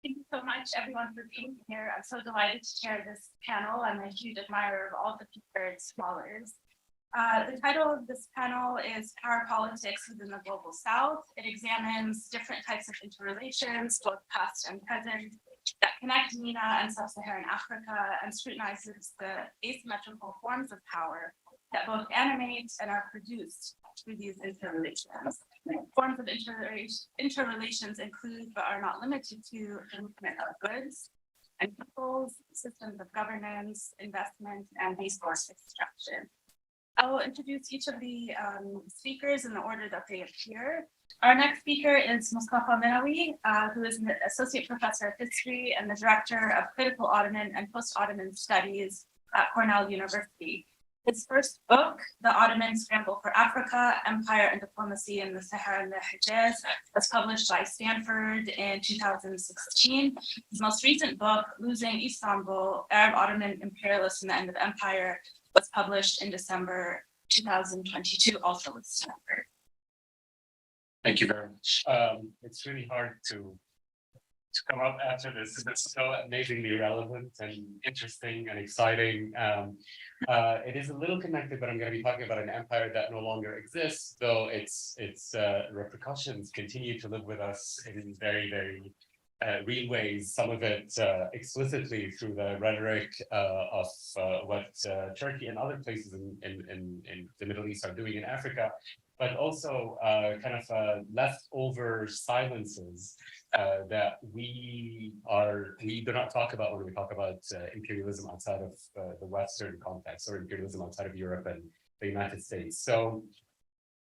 Thank you so much, everyone, for being here. I'm so delighted to chair this panel. I'm a huge admirer of all the featured scholars. The title of this panel is Power Politics Within the Global South. It examines different types of interrelations, both past and present, that connect MENA and sub-Saharan Africa and scrutinizes the asymmetrical forms of power that both animate and are produced through these interrelations. Forms of interrelations include, but are not limited to, the movement of goods and peoples, systems of governance, investment, and resource extraction. I will introduce each of the speakers in the order that they appear. Our next speaker is Mustafa Minawi, who is an associate professor of history and the director of critical Ottoman and post-Ottoman studies at Cornell University. His first book, The Ottoman Scramble for Africa, Empire and Diplomacy in the Sahara and the Hejaz, was published by Stanford in 2016. His most recent book, Losing Istanbul, Arab Ottoman Imperialists and the End of Empire, was published in December 2022, also with Stanford. Thank you very much. It's really hard to come up after this. It's so amazingly relevant and interesting and exciting. It is a little connected, but I'm going to be talking about an empire that no longer exists, though its repercussions continue to live with us in very, very real ways. Some of it explicitly through the rhetoric of what Turkey and other places in the Middle East are doing in Africa, but also kind of leftover silences that we do not talk about when we talk about imperialism outside of the Western context, or imperialism outside of Europe and the United States. So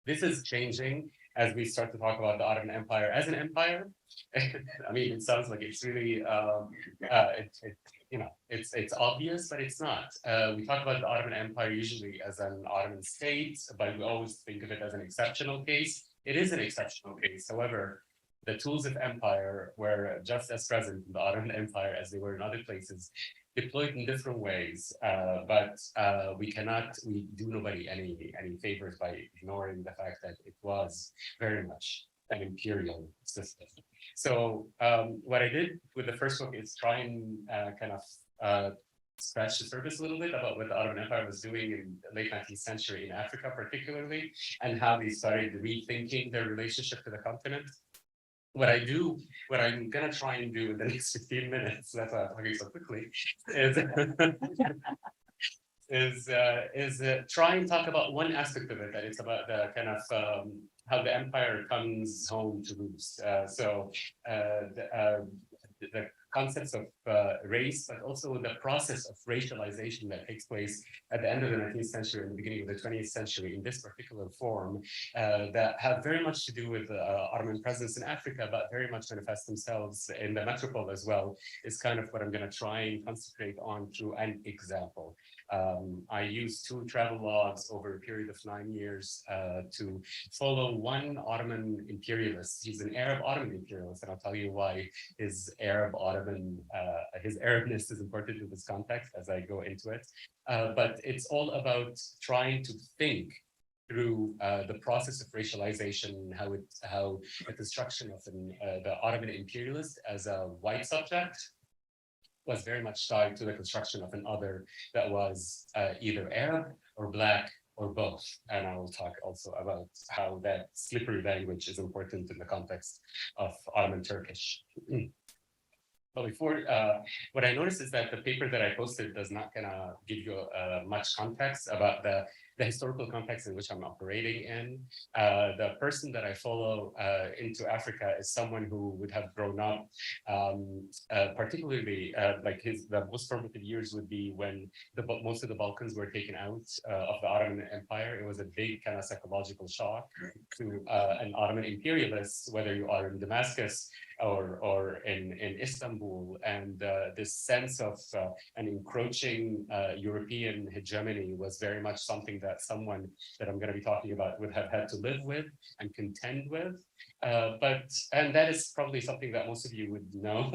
this is changing as we start to talk about the Ottoman Empire as an empire. I mean, it sounds like it's really, it's obvious, but it's not. We talk about the Ottoman Empire usually as an Ottoman state, but we always think of it as an exceptional case. It is an exceptional case. However, the tools of empire were just as present in the Ottoman Empire as they were in other places, deployed in different ways, but we do nobody any favors by ignoring the fact that it was very much an imperial system. So what I did with the first book is try and kind of scratch the surface a little bit about what the Ottoman Empire was doing in the late 19th century in Africa particularly, and how they started rethinking their relationship to the continent. What I'm going to try and do in the next 15 minutes, that's why I'm talking so quickly, is try and talk about one aspect of it, that it's about the kind of how the empire comes home to roost. The concepts of race, but also the process of racialization that takes place at the end of the 19th century and the beginning of the 20th century in this particular form, that have very much to do with Ottoman presence in Africa, but very much manifest themselves in the metropole as well, is kind of what I'm going to try and concentrate on through an example. I used 2 travel logs over a period of 9 years to follow one Ottoman imperialist. He's an Arab Ottoman imperialist, and I'll tell you why his Arabness is important to this context as I go into it. But it's all about trying to think through the process of racialization, how the construction of the Ottoman imperialist as a white subject was very much tied to the construction of an other that was either Arab or Black or both. And I will talk also about how that slippery language is important in the context of Ottoman Turkish. But before, what I noticed is that the paper that I posted does not kind of give you much context about the historical context in which I'm operating in. The person that I follow into Africa is someone who would have grown up, particularly like the most formative years would be when most of the Balkans were taken out of the Ottoman Empire. It was a big kind of psychological shock to an Ottoman imperialist, whether you are in Damascus or in Istanbul, and this sense of an encroaching European hegemony was very much something that someone that I'm going to be talking about would have had to live with and contend with. And that is probably something that most of you would know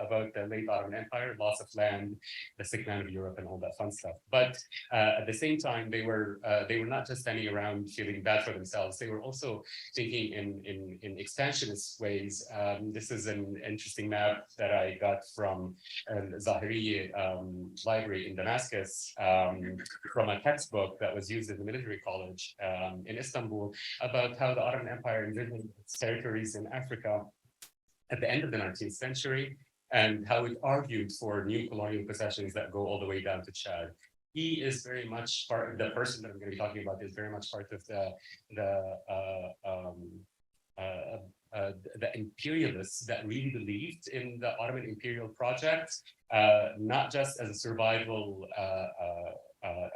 about the late Ottoman Empire, loss of land, the sick land of Europe, and all that fun stuff. But at the same time, they were not just standing around feeling bad for themselves. They were also thinking in expansionist ways. This is an interesting map that I got from Zahiri library in Damascus, from a textbook that was used in the military college in Istanbul, about how the Ottoman Empire envisioned its territories in Africa at the end of the 19th century, and how it argued for new colonial possessions that go all the way down to Chad. He is very much part of the person that I'm going to be talking about is very much part of the imperialists that really believed in the Ottoman imperial project, not just as a survival,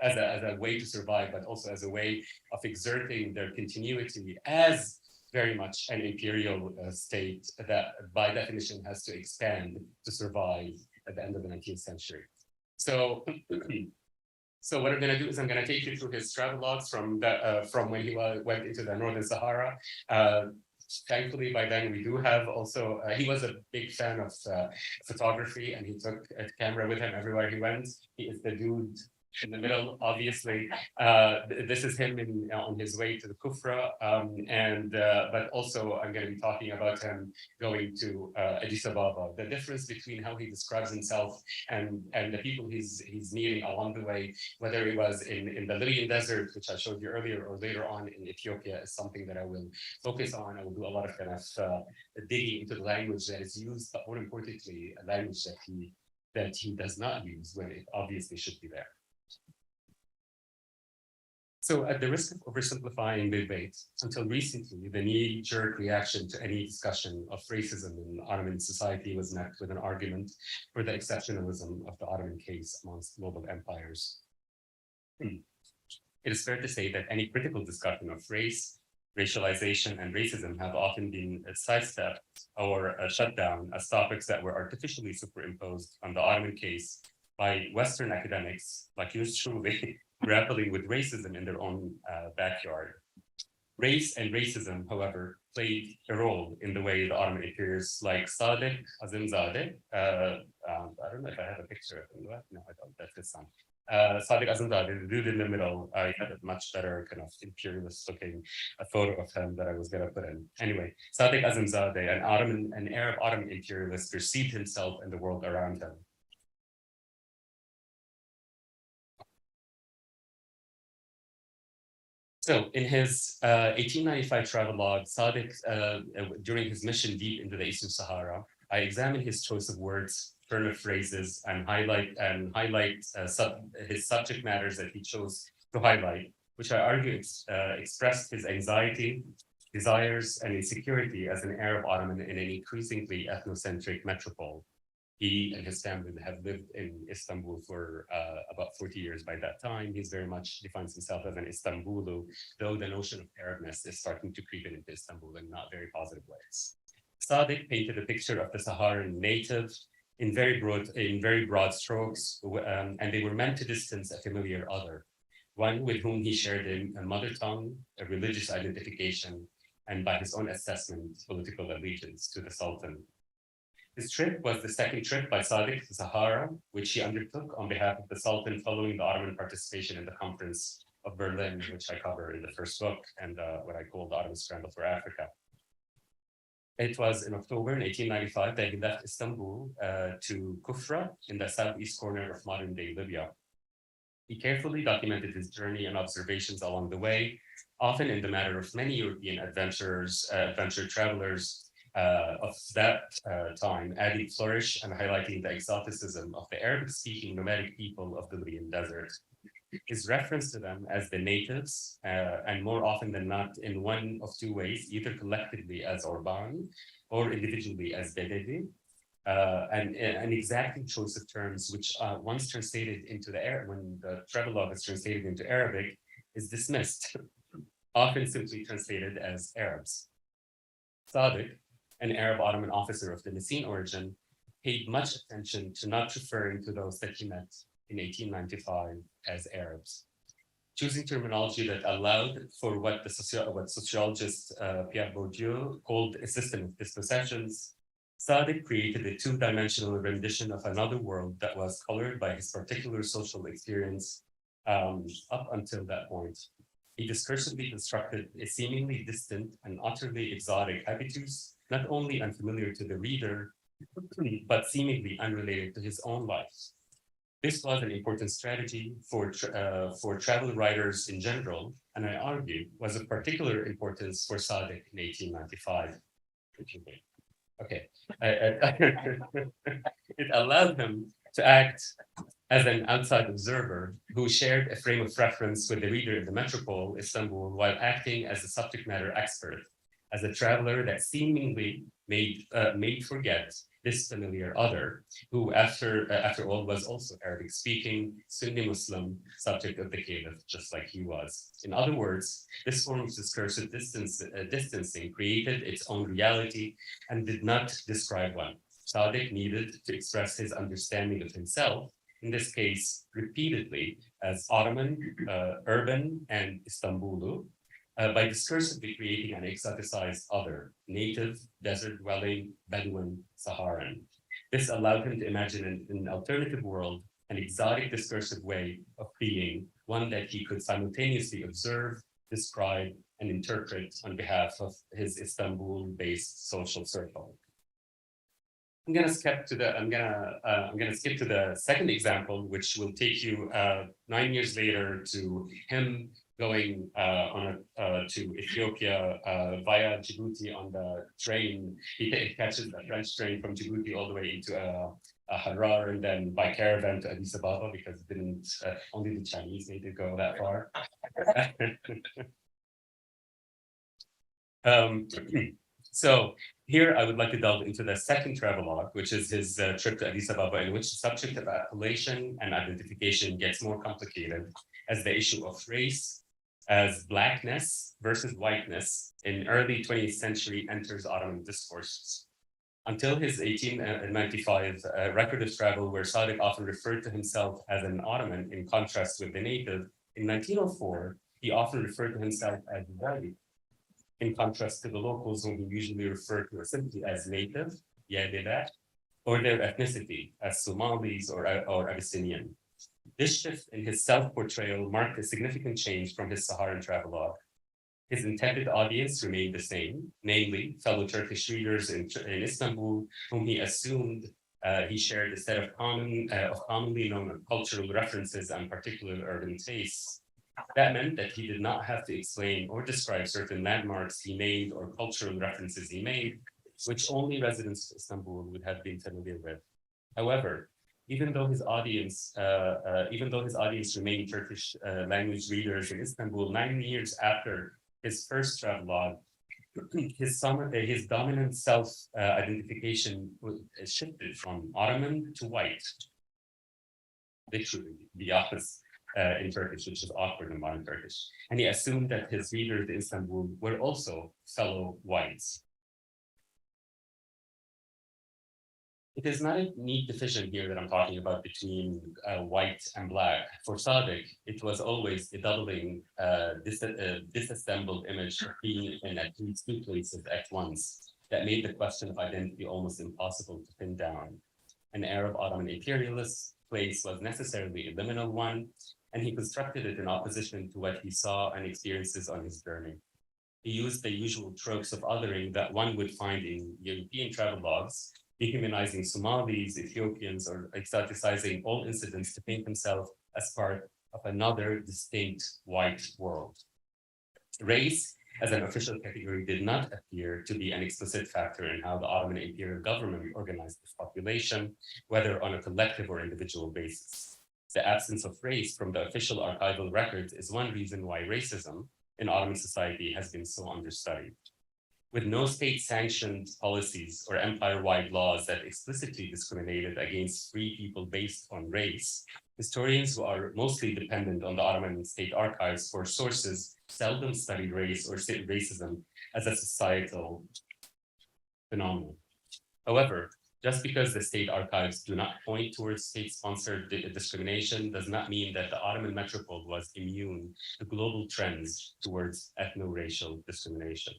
as a way to survive, but also as a way of exerting their continuity as very much an imperial state that by definition has to expand to survive at the end of the 19th century. So, so what I'm going to do is I'm going to take you through his travelogues from when he went into the Northern Sahara. Thankfully, by then we do have also, he was a big fan of photography, and he took a camera with him everywhere he went. He is the dude in the middle, obviously. This is him on his way to the Kufra, but also I'm going to be talking about him going to Addis Ababa. The difference between how he describes himself and the people he's meeting along the way, whether it was in the Libyan desert, which I showed you earlier, or later on in Ethiopia, is something that I will focus on. I will do a lot of kind of digging into the language that is used, but more importantly, a language that he does not use when it obviously should be there. So at the risk of oversimplifying the debate, until recently, the knee-jerk reaction to any discussion of racism in Ottoman society was met with an argument for the exceptionalism of the Ottoman case amongst global empires. It is fair to say that any critical discussion of race, racialization, and racism have often been sidestepped or shut down as topics that were artificially superimposed on the Ottoman case by Western academics like yours truly, grappling with racism in their own backyard. Race and racism, however, played a role in the way the Ottoman imperialists like Sadiq Azimzadeh, I don't know if I have a picture of him, no, I don't, that's his son. Sadiq Azimzadeh, the dude in the middle, I had a much better kind of imperialist looking photo of him that I was going to put in. Anyway, Sadiq Azimzadeh, an Arab Ottoman imperialist, perceived himself and the world around him. So in his 1895 travelogue, Sadiq, during his mission deep into the Eastern Sahara, I examine his choice of words, turn of phrases, and highlight his subject matters that he chose to highlight, which I argue expressed his anxiety, desires, and insecurity as an Arab Ottoman in an increasingly ethnocentric metropole. He and his family have lived in Istanbul for about 40 years by that time. He's very much defines himself as an Istanbulu, though the notion of Arabness is starting to creep into Istanbul in not very positive ways. Sadiq painted a picture of the Saharan native in very broad strokes, and they were meant to distance a familiar other, one with whom he shared a mother tongue, a religious identification, and by his own assessment, political allegiance to the Sultan. This trip was the second trip by Sadiq to Sahara, which he undertook on behalf of the Sultan following the Ottoman participation in the Conference of Berlin, which I cover in the first book, and what I call the Ottoman Scramble for Africa. It was in October 1895 that he left Istanbul to Kufra in the southeast corner of modern-day Libya. He carefully documented his journey and observations along the way, often in the manner of many European adventure travelers of that time, adding flourish and highlighting the exoticism of the Arabic-speaking nomadic people of the Libyan desert. His reference to them as the natives, and more often than not in one of two ways, either collectively as Orban or individually as Bedevi, and an exacting choice of terms, which once translated into when the travelogue is translated into Arabic, is dismissed, often simply translated as Arabs. Sadiq, an Arab Ottoman officer of the Damascene origin, paid much attention to not referring to those that he met in 1895 as Arabs, choosing terminology that allowed for what sociologist Pierre Bourdieu called a system of dispossessions. Sadiq created a two-dimensional rendition of another world that was colored by his particular social experience up until that point. He discursively constructed a seemingly distant and utterly exotic habitus not only unfamiliar to the reader, but seemingly unrelated to his own life. This was an important strategy for travel writers in general, and I argue was of particular importance for Sadiq in 1895. Okay. It allowed him to act as an outside observer who shared a frame of reference with the reader in the metropole, Istanbul, while acting as a subject matter expert, as a traveler that seemingly made forget this familiar other, who after all was also Arabic speaking, Sunni Muslim, subject of the caliph, just like he was. In other words, this form of discursive distancing created its own reality and did not describe one. Sadiq needed to express his understanding of himself, in this case, repeatedly, as Ottoman, urban, and Istanbulu, by discursively creating an exoticized other, native, desert-dwelling, Bedouin, Saharan. This allowed him to imagine an alternative world, an exotic discursive way of being, one that he could simultaneously observe, describe, and interpret on behalf of his Istanbul-based social circle. I'm gonna skip to the second example, which will take you 9 years later to him going to Ethiopia via Djibouti on the train. He catches a French train from Djibouti all the way into Harar, and then by caravan to Addis Ababa, because only the Chinese need to go that far. So here I would like to delve into the second travelogue, which is his trip to Addis Ababa, in which the subject of appellation and identification gets more complicated as the issue of race as blackness versus whiteness in early 20th century enters Ottoman discourses. Until his 1895 record of travel, where Sadiq often referred to himself as an Ottoman in contrast with the native, in 1904, he often referred to himself as white, in contrast to the locals whom he usually referred to simply as native, or their ethnicity as Somalis or Abyssinian. This shift in his self-portrayal marked a significant change from his Saharan travelogue. His intended audience remained the same, namely fellow Turkish readers in Istanbul, whom he assumed he shared a set of commonly known cultural references and particular urban tastes. That meant that he did not have to explain or describe certain landmarks he made or cultural references he made, which only residents of Istanbul would have been familiar with. However, even though his audience remained Turkish language readers in Istanbul 9 years after his first travelogue, his dominant self-identification shifted from Ottoman to white. Literally, the opposite in Turkish, which is awkward in modern Turkish. And he assumed that his readers in Istanbul were also fellow whites. It is not a neat division here that I'm talking about between white and black. For Sadiq, it was always a doubling, disassembled image of being in at least two places at once that made the question of identity almost impossible to pin down. An Arab Ottoman imperialist place was necessarily a liminal one, and he constructed it in opposition to what he saw and experiences on his journey. He used the usual tropes of othering that one would find in European travelogues, dehumanizing Somalis, Ethiopians, or exoticizing all incidents to paint himself as part of another distinct white world. Race, as an official category, did not appear to be an explicit factor in how the Ottoman imperial government organized its population, whether on a collective or individual basis. The absence of race from the official archival records is one reason why racism in Ottoman society has been so understudied. With no state-sanctioned policies or empire-wide laws that explicitly discriminated against free people based on race, historians who are mostly dependent on the Ottoman state archives for sources seldom studied race or racism as a societal phenomenon. However, just because the state archives do not point towards state-sponsored discrimination does not mean that the Ottoman metropole was immune to global trends towards ethno-racial discrimination.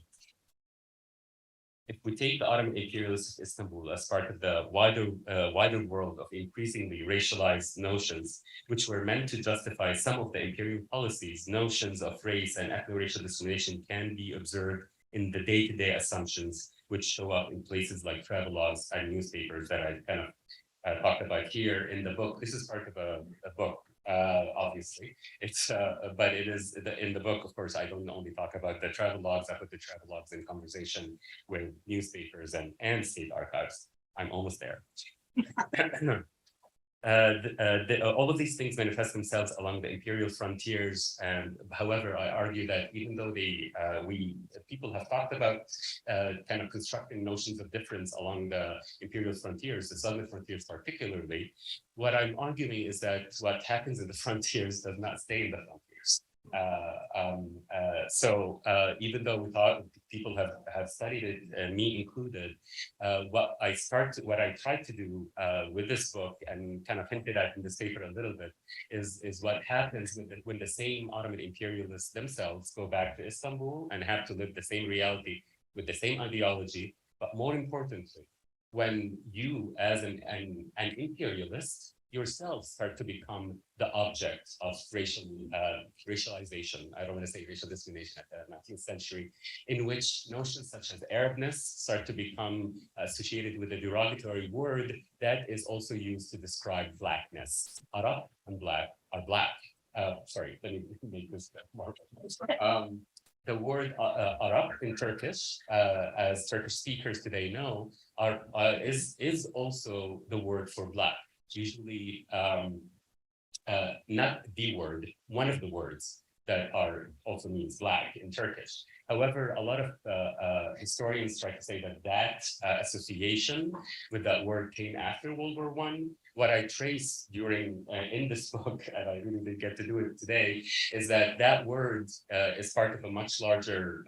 If we take the Ottoman imperialists of Istanbul as part of the wider world of increasingly racialized notions, which were meant to justify some of the imperial policies, notions of race and ethno-racial discrimination can be observed in the day-to-day assumptions which show up in places like travelogues and newspapers that I kind of talked about here in the book. This is part of a book, obviously. But it is in the book, of course, I don't only talk about the travelogues, I put the travelogues in conversation with newspapers and state archives. I'm almost there. All of these things manifest themselves along the imperial frontiers, and however, I argue that even though people have talked about kind of constructing notions of difference along the imperial frontiers, the southern frontiers particularly, what I'm arguing is that what happens in the frontiers does not stay in the frontiers. Even though we thought people have studied it, me included, what I tried to do with this book and kind of hinted at in this paper a little bit is what happens when the same Ottoman imperialists themselves go back to Istanbul and have to live the same reality with the same ideology, but more importantly, when you as an imperialist yourself start to become the object of racialization. I don't want to say racial discrimination at the 19th century, in which notions such as Arabness start to become associated with a derogatory word that is also used to describe blackness. Arab and black are black. Sorry, let me make this more. The word Arab in Turkish, as Turkish speakers today know, is also the word for black. Usually not the word, one of the words that also means black in Turkish. However, a lot of historians try to say that association with that word came after World War I. What I trace in this book, and I really didn't get to do it today, is that word is part of a much larger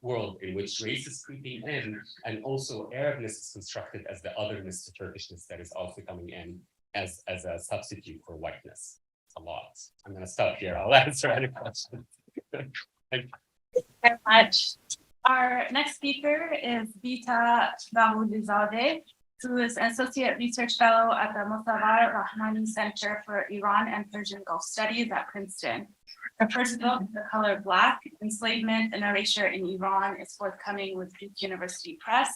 world in which race is creeping in, and also Arabness is constructed as the otherness to Turkishness that is also coming in as a substitute for whiteness. A lot. I'm going to stop here. I'll answer any questions. Thank you very much. Our next speaker is Vita Bahudizadeh, who is an associate research fellow at the Mosavar Rahmani Center for Iran and Persian Gulf Studies at Princeton. Her first book, The Color Black, Enslavement and Erasure in Iran, is forthcoming with Duke University Press.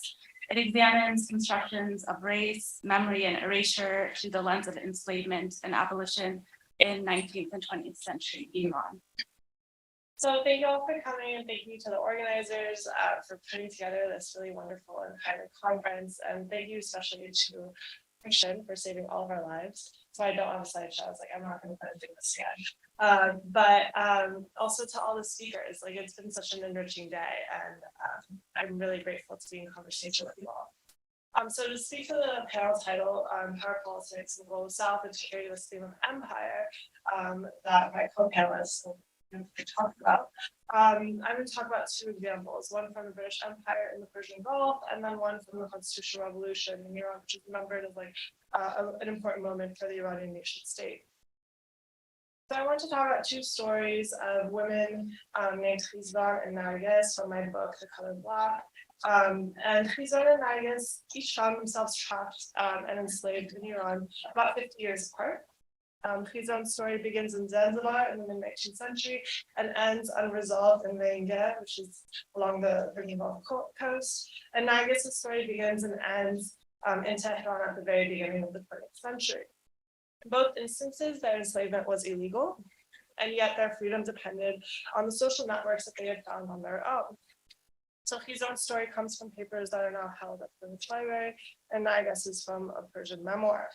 It examines constructions of race, memory, and erasure through the lens of enslavement and abolition in 19th and 20th century Iran. So thank you all for coming, and thank you to the organizers for putting together this really wonderful and kind of conference. And thank you especially to Christian for saving all of our lives. So I don't have a slideshow. I was like, I'm not going to put a thing this again. But also to all the speakers, like it's been such an enriching day, and I'm really grateful to be in conversation with you all. So to speak to the panel title, Power Politics in the Global South, and to carry this theme of empire that my co-panelists will talk about, I'm going to talk about two examples, one from the British Empire in the Persian Gulf, and then one from the Constitutional Revolution in Iran, which is remembered as like an important moment for the Iranian nation state. So I want to talk about two stories of women named Khizran and Nargis from my book, The Color Black. And Khizran and Nargis each found themselves trapped and enslaved in Iran about 50 years apart. Khizran's story begins in Zanzibar in the mid-19th century and ends unresolved in Lenge, which is along the Gulf coast. And Nargis' story begins and ends in Tehran at the very beginning of the 20th century. In both instances, their enslavement was illegal, and yet their freedom depended on the social networks that they had found on their own. So Khizran's story comes from papers that are now held at the Greenwich Library, and Nargis is from a Persian memoir.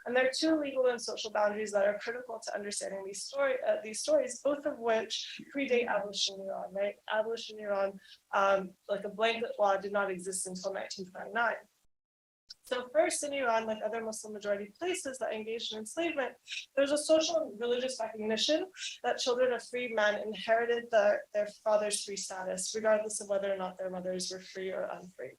And there are two legal and social boundaries that are critical to understanding these stories, both of which predate abolition in Iran, right? Abolition in Iran, like a blanket law, did not exist until 1929. So first in Iran, like other Muslim majority places that engaged in enslavement, there's a social and religious recognition that children of free men inherited their father's free status, regardless of whether or not their mothers were free or unfree.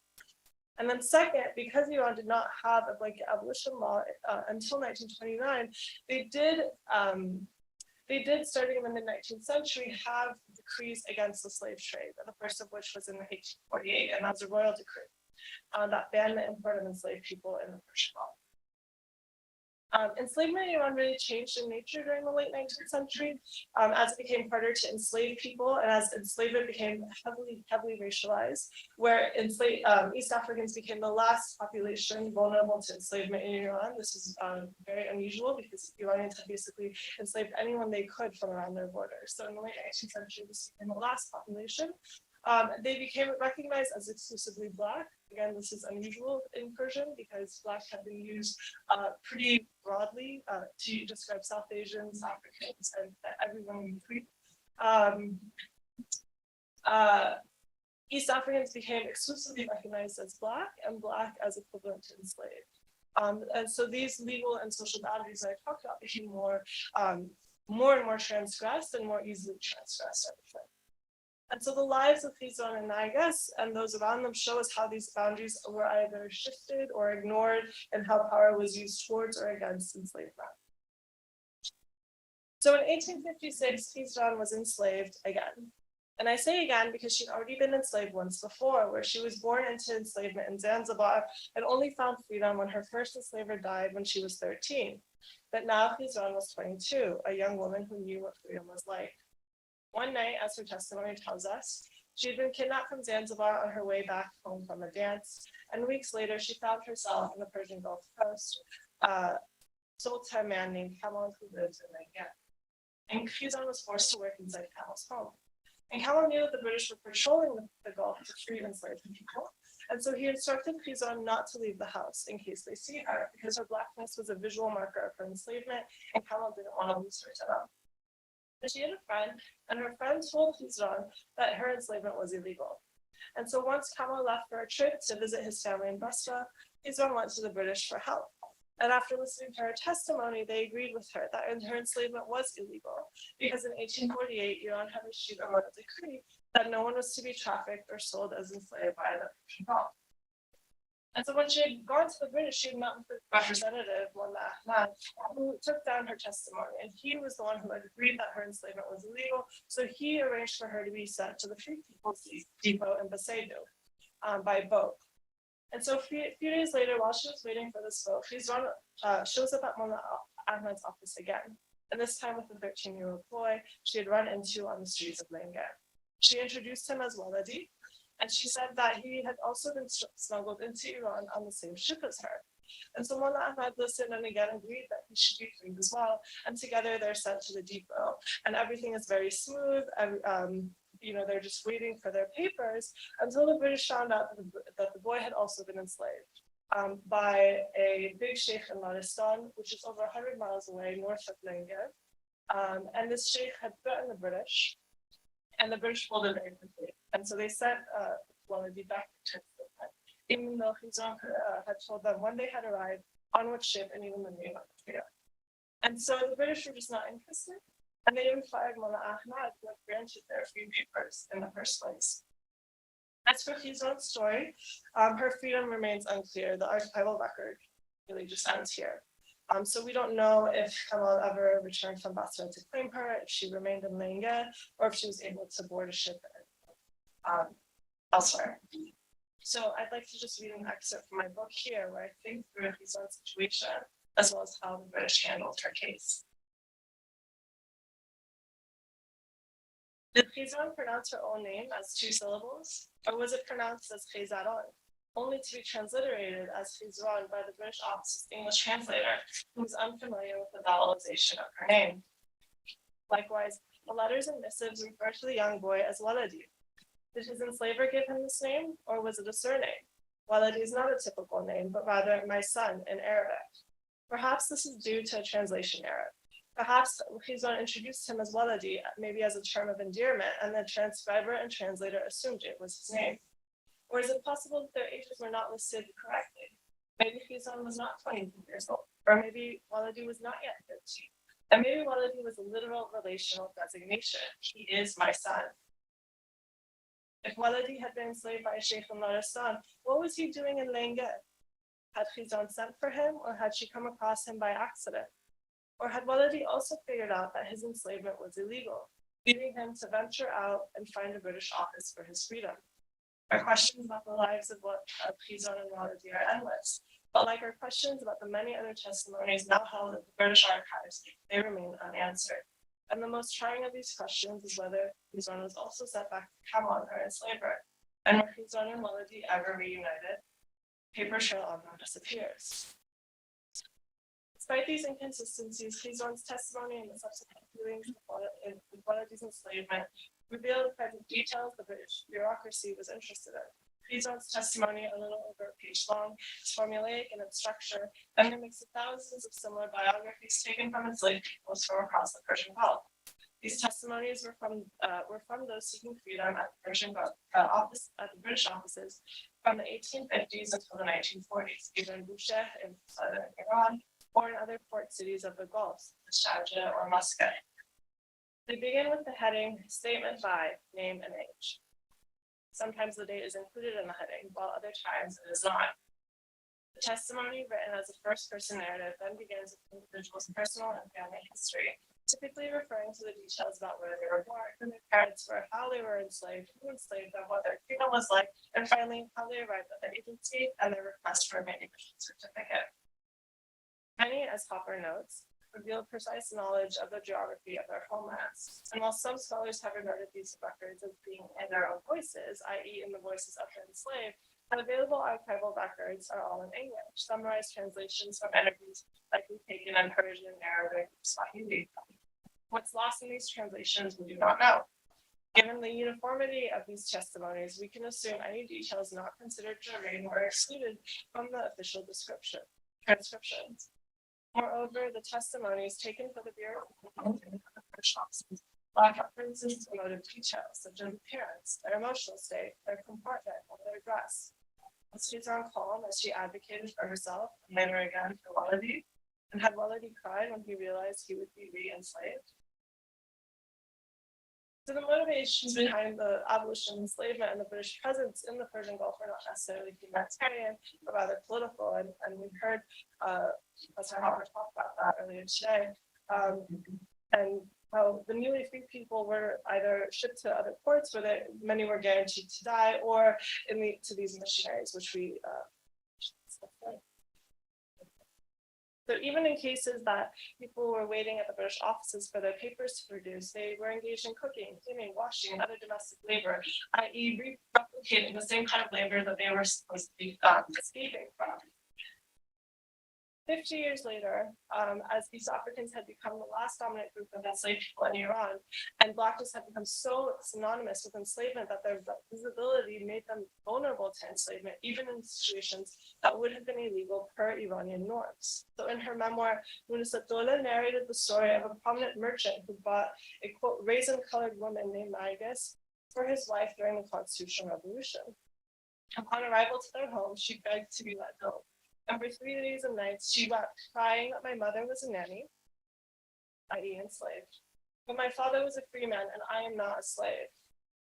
And then second, because Iran did not have a blanket abolition law until 1929, they did, starting in the mid-19th century, have decrees against the slave trade, the first of which was in 1848, and that's a royal decree that banned the import of enslaved people in the Persian Gulf. Enslavement in Iran really changed in nature during the late 19th century, as it became harder to enslave people and as enslavement became heavily racialized, where East Africans became the last population vulnerable to enslavement in Iran. This is very unusual because Iranians had basically enslaved anyone they could from around their borders. So in the late 19th century, this became the last population. They became recognized as exclusively Black. Again, this is unusual in Persian because Black had been used pretty broadly to describe South Asians, Africans, and everyone in between. East Africans became exclusively recognized as Black and Black as equivalent to enslaved. And so these legal and social boundaries that I talked about became more and more transgressed and more easily transgressed. And so the lives of Khizan and Nagas and those around them show us how these boundaries were either shifted or ignored and how power was used towards or against enslavement. So in 1856, Khizan was enslaved again. And I say again because she'd already been enslaved once before, where she was born into enslavement in Zanzibar and only found freedom when her first enslaver died when she was 13. But now Khizan was 22, a young woman who knew what freedom was like. One night, as her testimony tells us, she had been kidnapped from Zanzibar on her way back home from a dance, and weeks later she found herself on the Persian Gulf Coast, sold to a man named Kamal who lived in Langan. And Khizan was forced to work inside Kamal's home. And Kamal knew that the British were patrolling the Gulf to free enslaved people, and so he instructed Khizan not to leave the house in case they see her, because her blackness was a visual marker of her enslavement, and Kamal didn't want to lose her to them. But she had a friend, and her friend told Khizan that her enslavement was illegal. And so once Kamal left for a trip to visit his family in Basra, Khizan went to the British for help. And after listening to her testimony, they agreed with her that her enslavement was illegal, because in 1848, Iran had issued a royal decree that no one was to be trafficked or sold as enslaved by the Persian Gulf. And so when she had gone to the British, she had met with the representative, Mullah Ahmad, who took down her testimony. And he was the one who had agreed that her enslavement was illegal. So he arranged for her to be sent to the Free People's Depot in Basaidu by boat. And so a few days later, while she was waiting for this boat, Khizan shows up at Mullah Ahmad's office again. And this time with a 13-year-old boy she had run into on the streets of Langan. She introduced him as Waladi, and she said that he had also been smuggled into Iran on the same ship as her. And so Mullah Ahmad listened and again agreed that he should be freed as well. And together they're sent to the depot. And everything is very smooth. And, they're just waiting for their papers until the British found out that the boy had also been enslaved by a big sheikh in Laristan, which is over 100 miles away north of Langan. And this sheikh had threatened the British. And the British folded very quickly. And so they sent Waladi back to Turkey, even though Khizan had told them when they had arrived, on what ship, and even the name of the trio. And so the British were just not interested. And they even fired Mullah Ahmad, who had granted their free papers in the first place. As for Khizan's story, her freedom remains unclear. The archival record really just ends here. So we don't know if Kamal ever returned from Basra to claim her, if she remained in Langan, or if she was able to board a ship elsewhere. So I'd like to just read an excerpt from my book here, where I think through Khizan's situation, as well as how the British handled her case. Did Khizan pronounce her own name as 2 syllables, or was it pronounced as Khizaron, only to be transliterated as Khizran by the British office's English translator, who was unfamiliar with the vowelization of her name? Likewise, the letters and missives refer to the young boy as Waladi. Did his enslaver give him this name, or was it a surname? Waladi is not a typical name, but rather my son in Arabic. Perhaps this is due to a translation error. Perhaps Khizan introduced him as Waladi, maybe as a term of endearment, and the transcriber and translator assumed it was his name. Or is it possible that their ages were not listed correctly? Maybe Khizan was not 22 years old, or maybe Waladi was not yet 13. And maybe Waladi was a literal relational designation. He is my son. If Waladi had been enslaved by a sheikh in Laristan, what was he doing in Langan? Had Khizan sent for him, or had she come across him by accident? Or had Waladi also figured out that his enslavement was illegal, leading him to venture out and find a British office for his freedom? Our questions about the lives of Khizan and Waladi are endless, But like our questions about the many other testimonies now held at the British archives, they remain unanswered. And the most trying of these questions is whether Khizwan was also sent back to Camelot or enslaver, and were Khizwan and Walidi ever reunited? Paper trail on them disappears. Despite these inconsistencies, Khizwan's testimony and the subsequent hearings in Walidi's enslavement reveal the kind of details the British bureaucracy was interested in. Khizwan's testimony, a little over a page long, is formulaic in its structure and mimics thousands of similar biographies taken from enslaved peoples from across the Persian Gulf. These testimonies were from those seeking freedom at the the British offices from the 1850s until the 1940s, either in Bushehr in southern Iran or in other port cities of the Gulf, Sharjah or Muscat. They begin with the heading "Statement by Name and Age." Sometimes the date is included in the heading, while other times it is not. The testimony, written as a first-person narrative, then begins with the individual's personal and family history, typically referring to the details about where they were born, who their parents were, how they were enslaved, who enslaved them, what their freedom was like, and finally, how they arrived at their agency and their request for a manumission certificate. Many, as Hopper notes, reveal precise knowledge of the geography of their homelands. And while some scholars have regarded these records as being in their own voices, i.e. in the voices of the enslaved, the available archival records are all in English, summarized translations from interviews likely taken in Persian, Arabic, Swahili. What's lost in these translations we do not know. Given the uniformity of these testimonies, we can assume any details not considered germane were excluded from the official transcriptions. Moreover, the testimonies taken for the Bureau lack references to motive details such as appearance, their emotional state, their comportment, or their dress. Was Khizwan calm as she advocated for herself and later again for Walidi? And had Walidi cried when he realized he would be re-enslaved? So the motivations behind the abolition of enslavement and the British presence in the Persian Gulf were not necessarily humanitarian, but rather political. And we heard Professor Hopper talk about that earlier today. And how the newly freed people were either shipped to other ports where many were guaranteed to die, or to these missionaries, which we so even in cases that people were waiting at the British offices for their papers to produce, they were engaged in cooking, cleaning, washing, and other domestic labor, i.e. replicating the same kind of labor that they were supposed to be escaping from. 50 years later, as these Africans had become the last dominant group of enslaved people in Iran, and Blackness had become so synonymous with enslavement that their visibility made them vulnerable to enslavement, even in situations that would have been illegal per Iranian norms. So in her memoir, Munusat-Dola narrated the story of a prominent merchant who bought a, quote, raisin-colored woman named Nargis for his wife during the Constitutional Revolution. Upon arrival to their home, she begged to be let go. And for 3 days and nights, she wept, crying that my mother was a nanny, i.e. enslaved. But my father was a free man, and I am not a slave.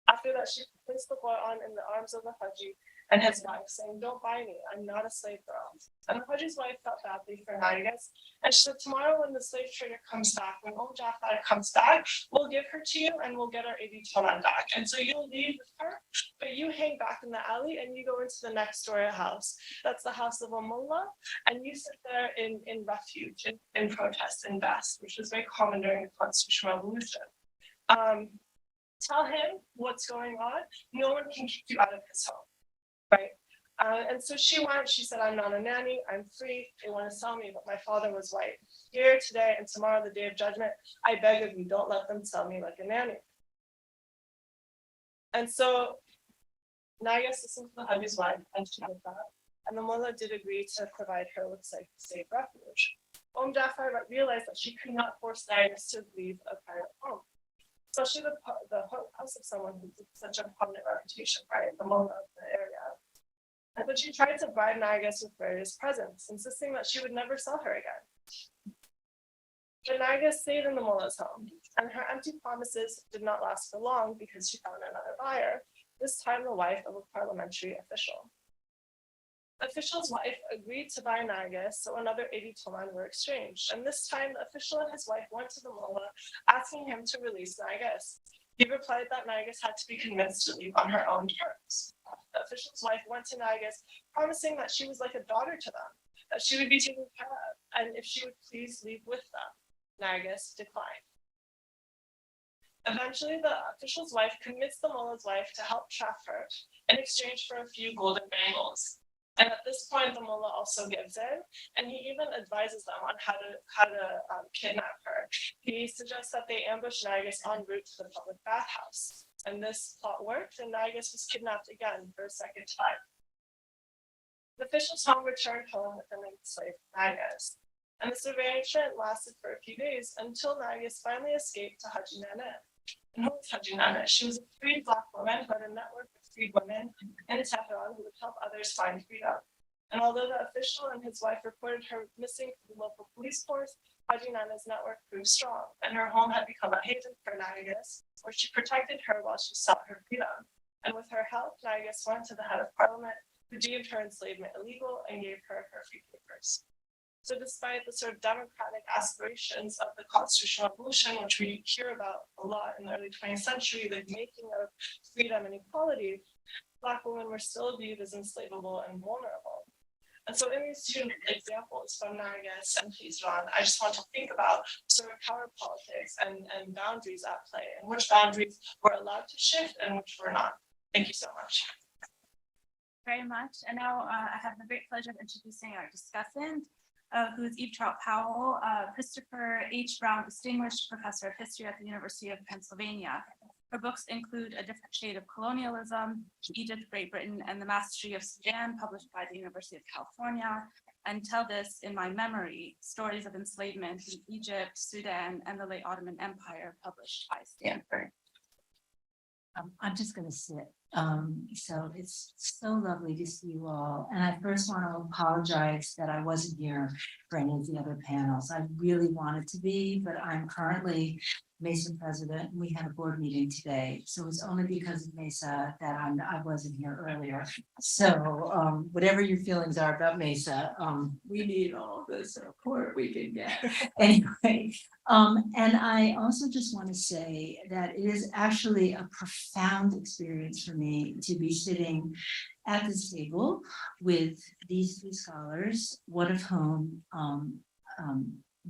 After that, she placed the boy on in the arms of the Haji and his wife, saying, "Don't buy me, I'm not a slave girl." And the Haji's wife felt badly for Nargis, and she said, "Tomorrow when the slave trader comes back, when old Jafar comes back, we'll give her to you and we'll get our 80 toman back. And so you'll leave with her, but you hang back in the alley and you go into the next door house. That's the house of a mullah, and you sit there in refuge, in protest, in vest, which was very common during the Constitutional Revolution. Tell him what's going on. No one can kick you out of his home, right?" And so she went, she said, "I'm not a nanny, I'm free, they want to sell me, but my father was white. Here, today, and tomorrow, the day of judgment, I beg of you, don't let them sell me like a nanny." And so Nargis listened to the Haji's wife, and she did that. And the mullah did agree to provide her with safe refuge. Jafar realized that she could not force Nargis to leave a private home, especially the house of someone who had such a prominent reputation, right? The mullah of the area. And so she tried to bribe Nargis with various presents, insisting that she would never sell her again. But Nargis stayed in the mullah's home, and her empty promises did not last for long because she found another buyer, this time the wife of a parliamentary official. The official's wife agreed to buy Nargis, so another 80 toman were exchanged, and this time the official and his wife went to the mullah, asking him to release Nargis. He replied that Nargis had to be convinced to leave on her own terms. The official's wife went to Nargis, promising that she was like a daughter to them, that she would be taken care of, and if she would please leave with them. Nargis declined. Eventually, the official's wife convinced the mullah's wife to help trap her in exchange for a few golden bangles. And at this point, the mullah also gives in, and he even advises them on how to kidnap her. He suggests that they ambush Nargis en route to the public bathhouse. And this plot worked, and Nargis was kidnapped again for a second time. The official's home returned home with an enslaved Nargis. And this arrangement lasted for a few days until Nargis finally escaped to Haji Nana. And who was Haji Nana? She was a freed Black woman who had a network of freed women in Tehran who would help others find freedom. And although the official and his wife reported her missing to the local police force, Haji Nana's network proved strong, and her home had become a haven for Nargis, where she protected her while she sought her freedom. And with her help, Nargis went to the head of parliament, who deemed her enslavement illegal and gave her her free papers. So despite the sort of democratic aspirations of the constitutional revolution, which we hear about a lot in the early 20th century, the making of freedom and equality, Black women were still viewed as enslavable and vulnerable. And so in these two examples from Nargis and Hizran, I just want to think about sort of power politics and boundaries at play, and which boundaries were allowed to shift and which were not. Thank you so much. Very much. And now I have the great pleasure of introducing our discussant, who is Eve Trout Powell, Christopher H. Brown Distinguished Professor of History at the University of Pennsylvania. Her books include A Different Shade of Colonialism, Egypt, Great Britain, and the Mastery of Sudan, published by the University of California, and Tell This in My Memory, Stories of Enslavement in Egypt, Sudan, and the Late Ottoman Empire, published by Stanford. I'm just going to sit. So it's so lovely to see you all. And I first want to apologize that I wasn't here for any of the other panels. I really wanted to be, but I'm currently MESA president. And we had a board meeting today. So it's only because of MESA that I wasn't here earlier. So whatever your feelings are about MESA, we need all the support we can get. Anyway, and I also just want to say that it is actually a profound experience for me to be sitting at this table with these three scholars, one of whom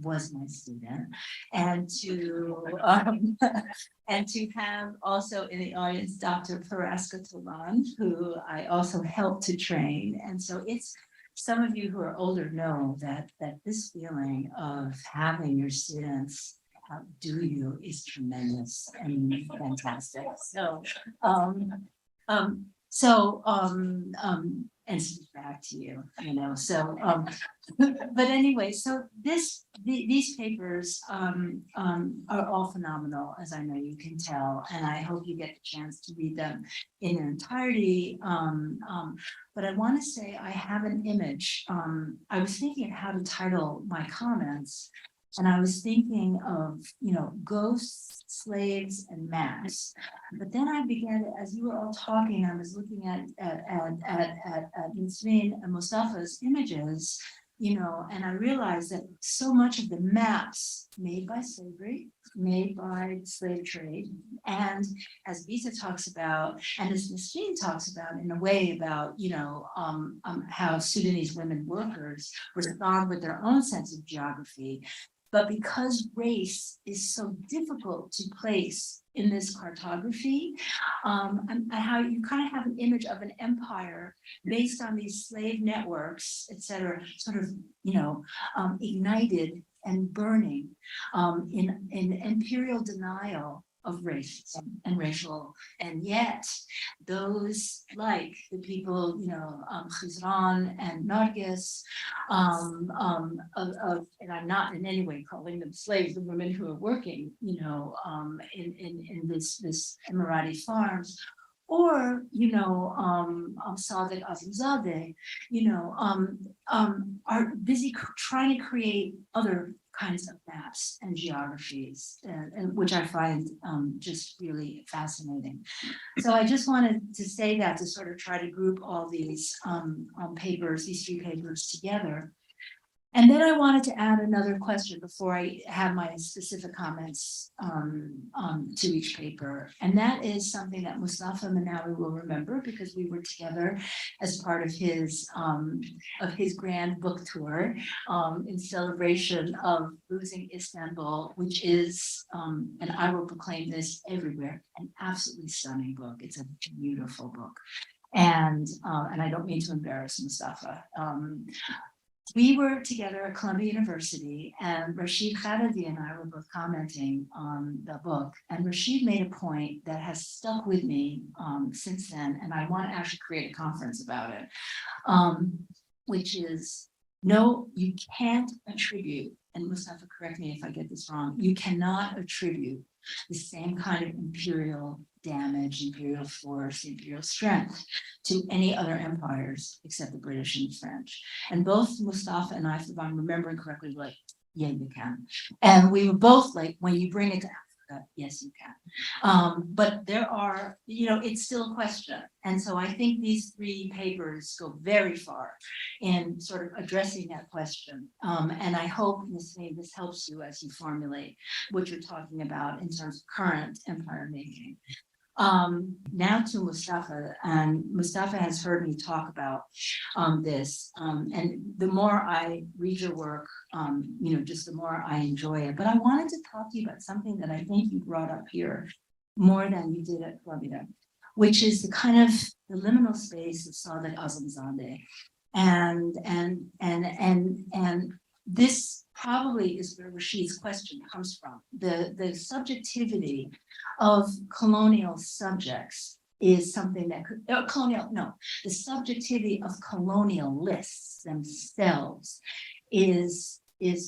was my student, and to have also in the audience Dr. Paraska Tolan, who I also helped to train. And so it's, some of you who are older know that this feeling of having your students outdo you is tremendous and fantastic. So and speak back to you, you know, so but anyway, so these papers are all phenomenal, as I know you can tell, and I hope you get the chance to read them in their entirety. But I want to say I have an image. I was thinking of how to title my comments, and I was thinking of, you know, ghosts, slaves, and maps. But then I began, as you were all talking, I was looking at Yasmin and Mustafa's images, you know, and I realized that so much of the maps made by slavery, made by the slave trade, and as Visa talks about, and as Yasmin talks about in a way about, you know, how Sudanese women workers respond with their own sense of geography. But because race is so difficult to place in this cartography, and how you kind of have an image of an empire based on these slave networks, et cetera, sort of, you know, ignited and burning in imperial denial of racism and racial, and yet those like the people, you know, Hizran and Nargis, and I'm not in any way calling them slaves, the women who are working, you know, in this Emirati farms, or, you know, Sadiq Azimzadeh, you know, are busy trying to create other kinds of maps and geographies, and which I find just really fascinating. So I just wanted to say that to sort of try to group all these papers, these three papers together. And then I wanted to add another question before I have my specific comments to each paper. And that is something that Mustafa Manawi will remember because we were together as part of his grand book tour in celebration of losing Istanbul, which is, and I will proclaim this everywhere, an absolutely stunning book. It's a beautiful book. And I don't mean to embarrass Mustafa. We were together at Columbia University, and Rashid Khalidi and I were both commenting on the book. And Rashid made a point that has stuck with me since then, and I want to actually create a conference about it, which is, no, you can't attribute, and Mustafa, correct me if I get this wrong, you cannot attribute the same kind of imperial damage, imperial force, imperial strength to any other empires except the British and the French. And both Mustafa and I, if I'm remembering correctly, were like, yeah, you can. And we were both like, when you bring it to Africa, yes, you can. But there are, it's still a question. And so I think these three papers go very far in sort of addressing that question. And I hope, Ms. May, this helps you as you formulate what you're talking about in terms of current empire making. Now to Mustafa, and Mustafa has heard me talk about this, and the more I read your work, just the more I enjoy it. But I wanted to talk to you about something that I think you brought up here more than you did at Columbia, which is the kind of the liminal space of Sadiq Azamzadeh. And this probably is where Rashid's question comes from. The subjectivity of colonial subjects is something that could, the subjectivity of colonialists themselves is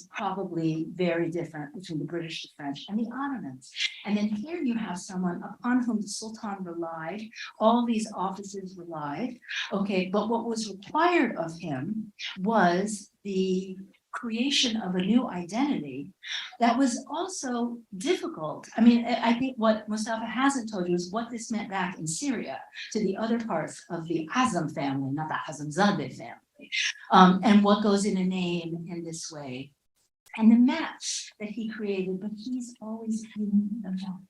probably very different between the British, the French, and the Ottomans. And then here you have someone upon whom the Sultan relied, all these offices relied, okay, but what was required of him was the creation of a new identity that was also difficult. I mean, I think what Mustafa hasn't told you is what this meant back in Syria to the other parts of the Azam family, not the Azamzadeh family, and what goes in a name in this way. And the maps that he created, but he's always hidden the map.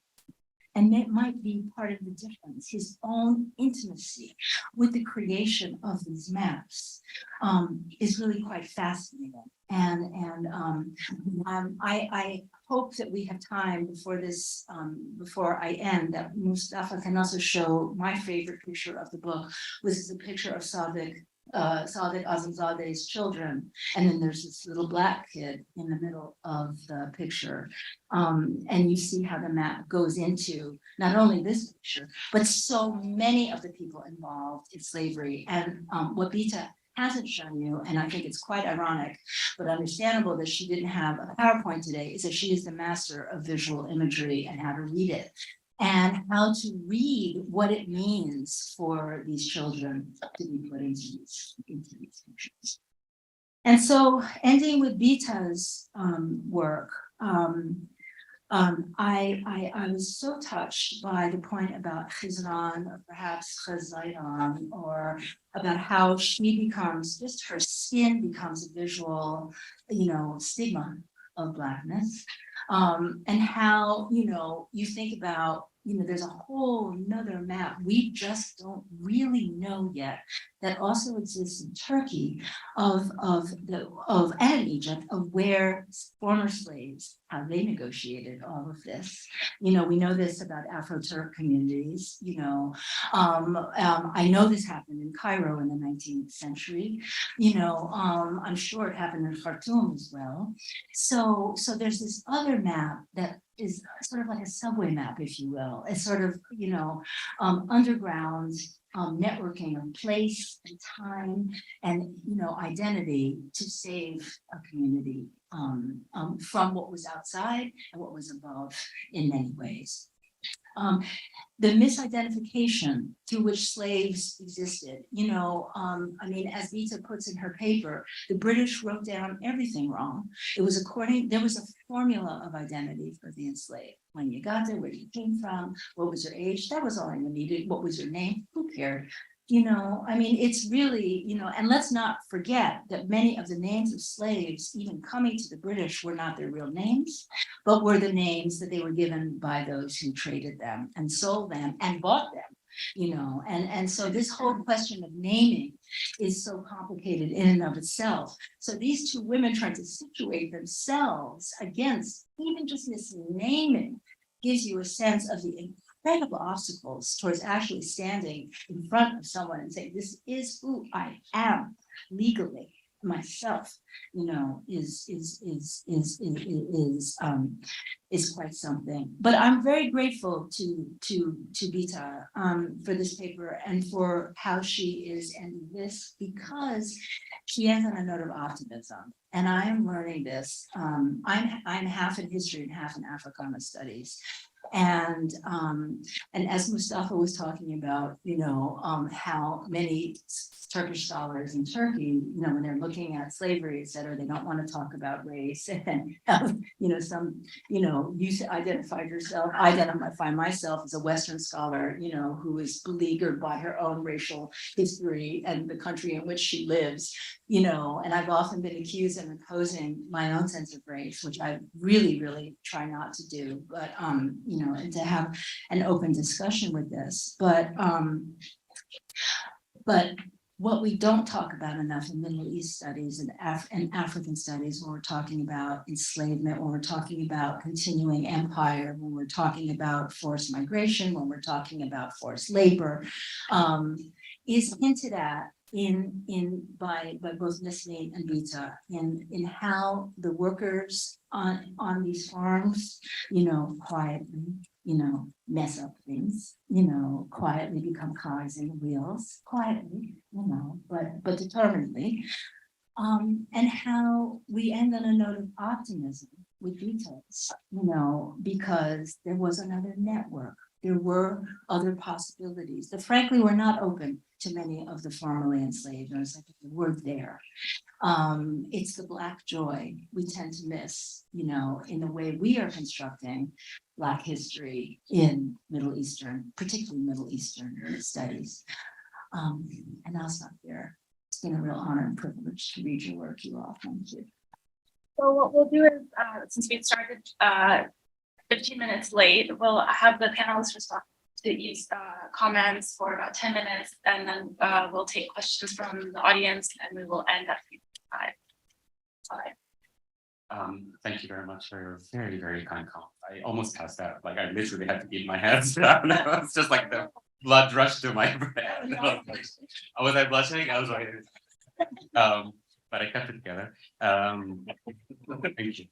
And that might be part of the difference, his own intimacy with the creation of these maps is really quite fascinating. And I hope that we have time before this, before I end, that Mustafa can also show my favorite picture of the book, which is a picture of Sadiq Azamzadeh's children. And then there's this little black kid in the middle of the picture. And you see how the map goes into not only this picture, but so many of the people involved in slavery. And what Bita hasn't shown you, and I think it's quite ironic, but understandable that she didn't have a PowerPoint today, is that she is the master of visual imagery and how to read it. And how to read what it means for these children to be put into these pictures. And so, ending with Bita's work, I was so touched by the point about Khizran, or perhaps Khazairan, or about how she becomes, just her skin becomes a visual, stigma of Blackness. And how, you think about, there's a whole nother map we just don't really know yet that also exists in Turkey and Egypt, of where former slaves, how they negotiated all of this. We know this about Afro-Turk communities. I know this happened in Cairo in the 19th century. I'm sure it happened in Khartoum as well. So there's this other map that is sort of like a subway map, if you will. It's sort of, underground networking of place and time and, identity to save a community from what was outside and what was above in many ways. The misidentification through which slaves existed, as Vita puts in her paper, the British wrote down everything wrong. There was a formula of identity for the enslaved. When you got there, where you came from, what was your age, that was all you needed. What was your name? Who cared? You know, I mean, it's really, you know, and let's not forget that many of the names of slaves, even coming to the British, were not their real names, but were the names that they were given by those who traded them and sold them and bought them. You know, and so this whole question of naming is so complicated in and of itself. So these two women trying to situate themselves against even just this naming gives you a sense of the incredible obstacles towards actually standing in front of someone and saying, this is who I am legally myself, you know, is quite something. But I'm very grateful to Bita for this paper and for how she is ending this, because she ends on a note of optimism. And I am learning this. I'm half in history and half in Africana studies. And as Mustafa was talking about, you know, how many Turkish scholars in Turkey, you know, when they're looking at slavery, et cetera, they don't want to talk about race. And, you know, some, you know, you identify myself as a Western scholar, you know, who is beleaguered by her own racial history and the country in which she lives, you know, and I've often been accused of imposing my own sense of race, which I really, really try not to do, but, you know, and to have an open discussion with this. But what we don't talk about enough in Middle East studies and African studies, when we're talking about enslavement, when we're talking about continuing empire, when we're talking about forced migration, when we're talking about forced labor, is hinted at by both Nestle and Bita in how the workers on these farms, you know, quietly, you know, mess up things, you know, quietly become cogs in wheels, quietly, you know, but determinedly. And how we end on a note of optimism with details, you know, because there was another network. There were other possibilities that frankly were not open to many of the formerly enslaved. I was like, the word there. It's the Black joy we tend to miss, you know, in the way we are constructing Black history in Middle Eastern, particularly Middle Eastern studies. And I'll stop there. It's been a real honor and privilege to read your work, you all. Thank you. So what we'll do is, since we started 15 minutes late, we'll have the panelists respond to each comments for about 10 minutes, and then we'll take questions from the audience, and we will end at 5. Thank you very much for your very, very kind comment. I almost passed out. Like I literally had to keep my hands down. It's just like the blood rushed to my brain. Was I blushing? I was like, but I kept it together. Thank you.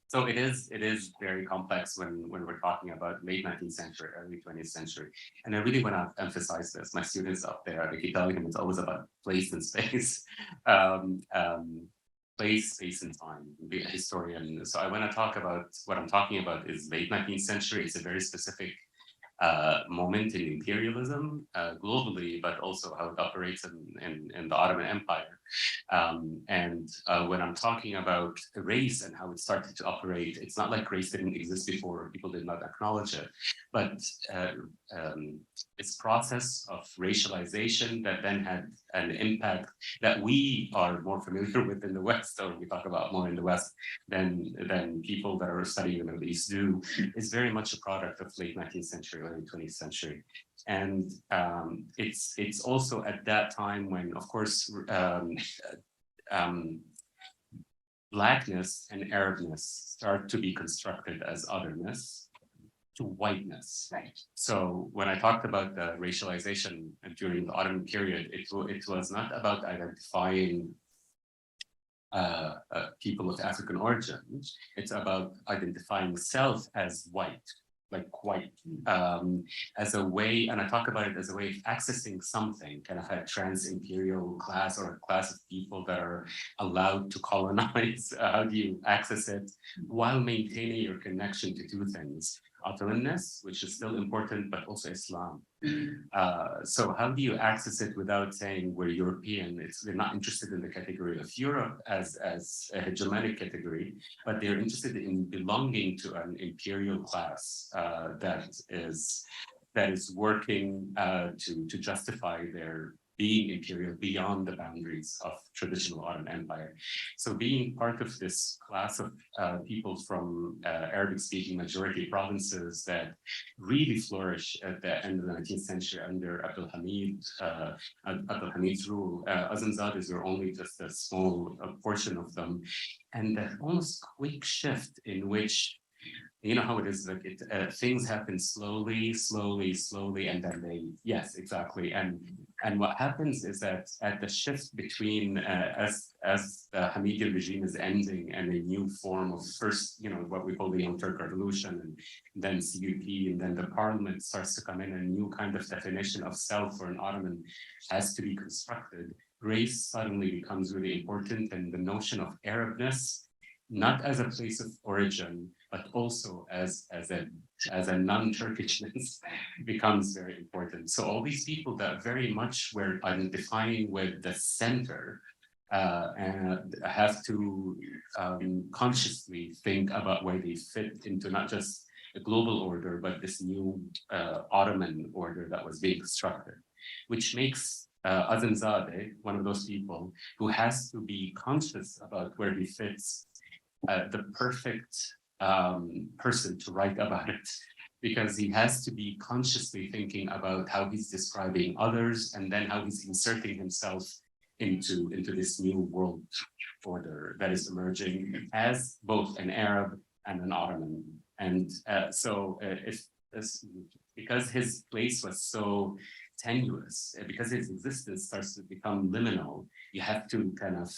So it is very complex when we're talking about late 19th century, early 20th century. And I really want to emphasize this. My students up there, I keep telling them it's always about place and space. Place, space, and time. Be a historian. So I want to talk about what I'm talking about is late 19th century. It's a very specific moment in imperialism globally, but also how it operates in the Ottoman Empire. And when I'm talking about race and how it started to operate, it's not like race didn't exist before, people did not acknowledge it, but it's process of racialization that then had an impact that we are more familiar with in the West, or we talk about more in the West than people that are studying the Middle East do, is very much a product of late 19th century, early 20th century. And it's also at that time when, of course, Blackness and Arabness start to be constructed as otherness to whiteness. Right. So when I talked about the racialization during the Ottoman period, it was not about identifying people of African origin. It's about identifying self as white, like white, as a way, and I talk about it as a way of accessing something, kind of a trans-imperial class or a class of people that are allowed to colonize. How do you access it while maintaining your connection to two things? Ottomanness, which is still important, but also Islam. So how do you access it without saying we're European? They're not interested in the category of Europe as a hegemonic category, but they're interested in belonging to an imperial class that is that is working to justify their being imperial beyond the boundaries of traditional Ottoman Empire. So being part of this class of people from Arabic-speaking majority provinces that really flourish at the end of the 19th century under Abdulhamid's rule, Azanzadehs are only just a small portion of them. And that almost quick shift in which, you know how it is, like things happen slowly, and then they, yes, exactly. And what happens is that at the shift between as the Hamidian regime is ending and a new form of first, you know, what we call the Young Turk Revolution, and then CUP, and then the parliament starts to come in, and a new kind of definition of self for an Ottoman has to be constructed. Race suddenly becomes really important, and the notion of Arabness, not as a place of origin, but also as a non-Turkishness becomes very important. So all these people that very much were identifying with the center and have to consciously think about where they fit into not just a global order, but this new Ottoman order that was being constructed, which makes Azanzadeh one of those people who has to be conscious about where he fits, the perfect person to write about it, because he has to be consciously thinking about how he's describing others and then how he's inserting himself into this new world order that is emerging as both an Arab and an Ottoman. And because his place was so tenuous, because his existence starts to become liminal, you have to kind of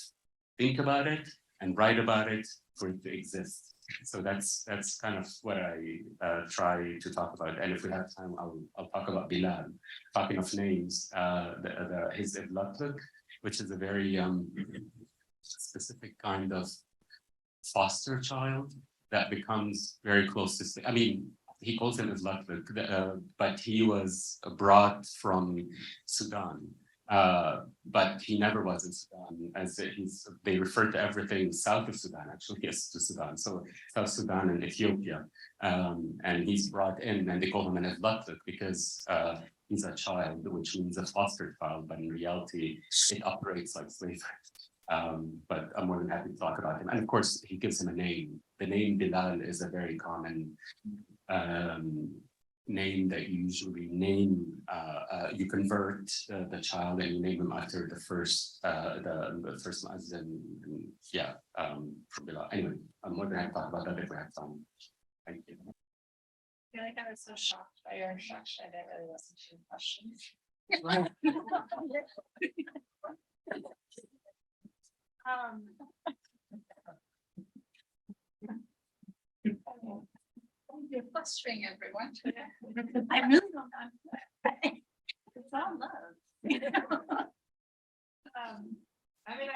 think about it and write about it for it to exist. So that's kind of what I try to talk about. And if we have time, I'll talk about Bilal. Talking of names, his Iblatluk, which is a very specific kind of foster child that becomes very close to, I mean, he calls him Iblatluk, but he was brought from Sudan. But he never was in Sudan, as they refer to everything south of Sudan, actually, yes, to Sudan. So South Sudan and Ethiopia. And he's brought in, and they call him an Iblatluk because he's a child, which means a foster child, but in reality, it operates like slavery. But I'm more than happy to talk about him. And of course, he gives him a name. The name Bilal is a very common name that you usually name, you convert the child and you name him after the first muazzin, from Bilal. Anyway, I'm more than happy to talk about that if we have time. Thank you. I feel like I was so shocked by your introduction. I didn't really listen to your questions. You're frustrating everyone. I really don't know. It's all love. I mean,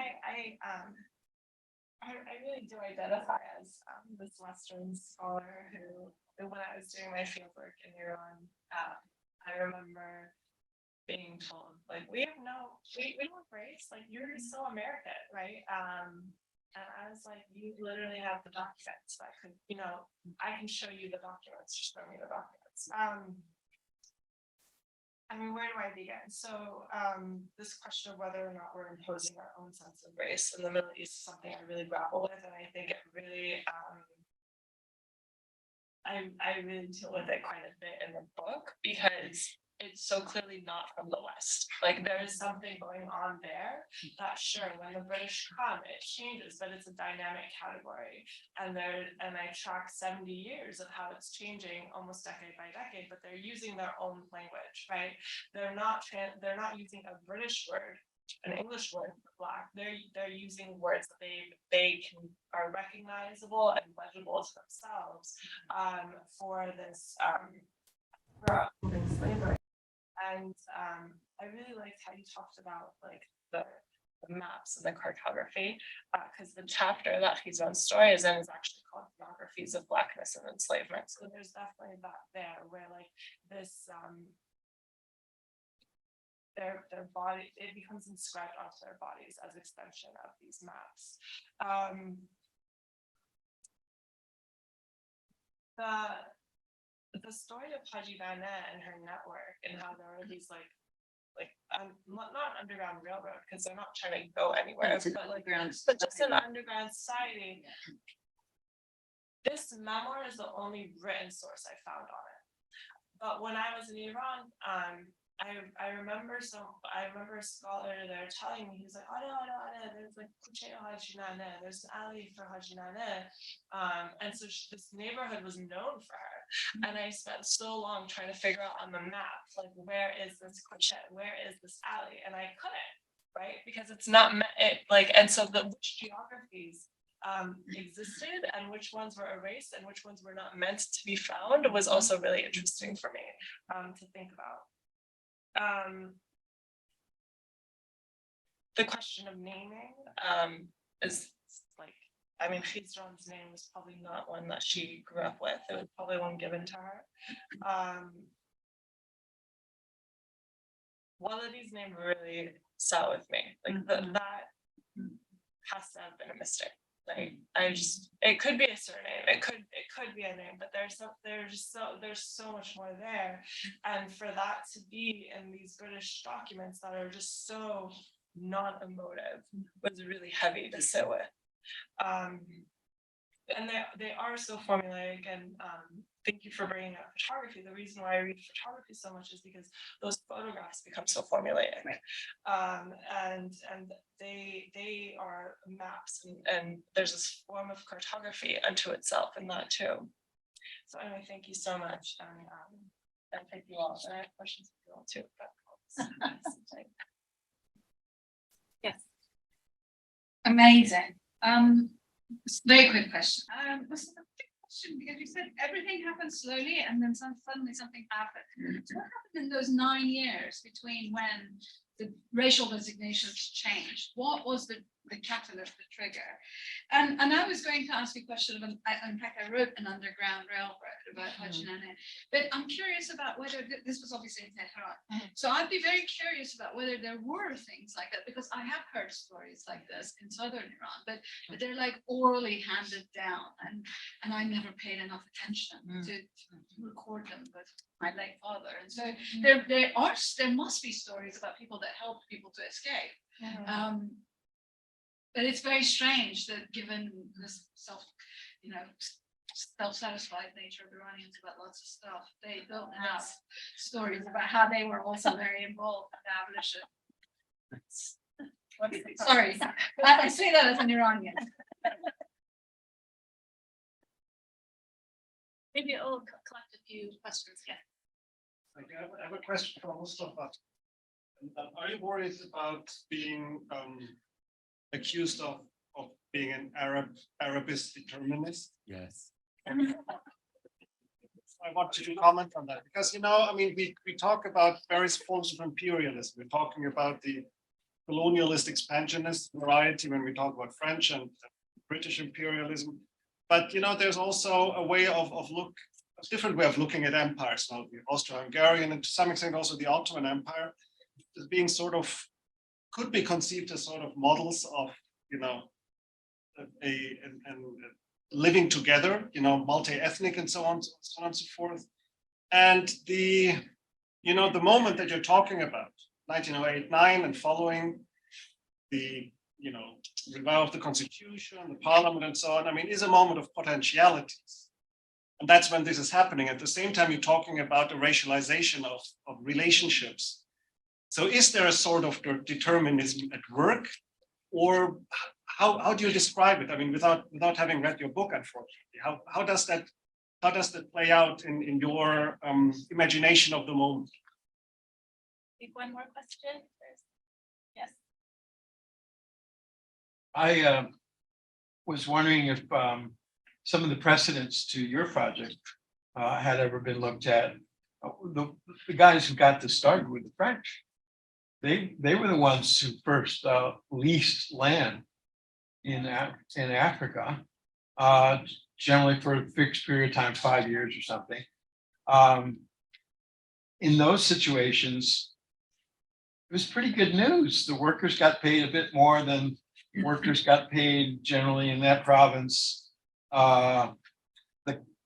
I really do identify as this Western scholar who, when I was doing my fieldwork in Iran, I remember being told, like, we don't race, like, you're still American, right? And I was like, you literally have the documents. I could, I can show you the documents, just show me the documents. I mean, where do I begin? So this question of whether or not we're imposing our own sense of race in the Middle East is something I really grapple with, and I think it really, I really deal with it quite a bit in the book because it's so clearly not from the West. Like, there is something going on there that, sure, when the British come, it changes, but it's a dynamic category. And I track 70 years of how it's changing almost decade by decade, but they're using their own language, right? They're not using a British word, an English word for Black. They're using words that they are recognizable and legible to themselves for this for slavery. And I really liked how you talked about like the maps and the cartography, because the chapter that he's on stories in is actually called Geographies of Blackness and Enslavement. So there's definitely that there where like this their body, it becomes inscribed onto their bodies as extension of these maps. The the story of Haji Nana and her network and how there are these like not underground railroad because they're not trying to go anywhere, It's an but like underground but just an society. underground society. This memoir is the only written source I found on it. But when I was in Iran, I remember a scholar there telling me, he's like, oh no, there's like Kuche Haji Nana, there's an alley for Haji Nana. And so this neighborhood was known for her. And I spent so long trying to figure out on the map, like, where is this Kuche, where is this alley? And I couldn't, right? Because it's not, and so which geographies existed and which ones were erased and which ones were not meant to be found was also really interesting for me to think about. The question of naming is like, I mean, Fizran's name was probably not one that she grew up with. It was probably one given to her. Waladi's name really sat with me. Like that has to have been a mistake. Like it could be a surname, it could be a name, but there's so much more there. And for that to be in these British documents that are just so non-emotive was really heavy to sit with. And they are so formulaic, and thank you for bringing up photography. The reason why I read photography so much is because those photographs become so formulaic. And they are maps, and there's this form of cartography unto itself in that too. So anyway, thank you so much, and thank you all. And I have questions for you all too. But Yes. Amazing. Very quick question. This is a big question because you said everything happened slowly and then suddenly something happened. So what happened in those 9 years between when the racial designations changed? What was the catalyst, the trigger? And I was going to ask you a question of, in fact, I wrote an underground railroad about Haji Nana, but I'm curious about whether this was obviously in Tehran. So I'd be very curious about whether there were things like that, because I have heard stories like this in southern Iran, but they're like orally handed down, and I never paid enough attention to record them with my late father. And so there must be stories about people that helped people to escape. But it's very strange that given this self-satisfied nature of Iranians about lots of stuff, they don't have stories about how they were also very involved in abolition. Sorry, I say that as an Iranian. Maybe I'll collect a few questions. Yeah. I have a question for Mustafa. Are you worried about being accused of being an Arabist determinist? Yes. I want you to comment on that because, I mean, we talk about various forms of imperialism. We're talking about the colonialist expansionist variety when we talk about French and British imperialism. But, there's also a way a different way of looking at empires. Now, the Austro-Hungarian and to some extent also the Ottoman Empire as being could be conceived as sort of models of, living together, multi-ethnic and so on and so forth. And the moment that you're talking about, 1908-9 and following the, revival of the constitution, the parliament and so on, I mean, is a moment of potentialities. And that's when this is happening. At the same time, you're talking about the racialization of relationships. So is there a sort of determinism at work, or how do you describe it? I mean, without having read your book, unfortunately, how does that play out in your imagination of the moment? Take one more question. Yes. I was wondering if some of the precedents to your project had ever been looked at. The guys who got this started with the French, they were the ones who first leased land in Africa, generally for a fixed period of time, 5 years or something. In those situations, it was pretty good news. The workers got paid a bit more than workers got paid generally in that province. The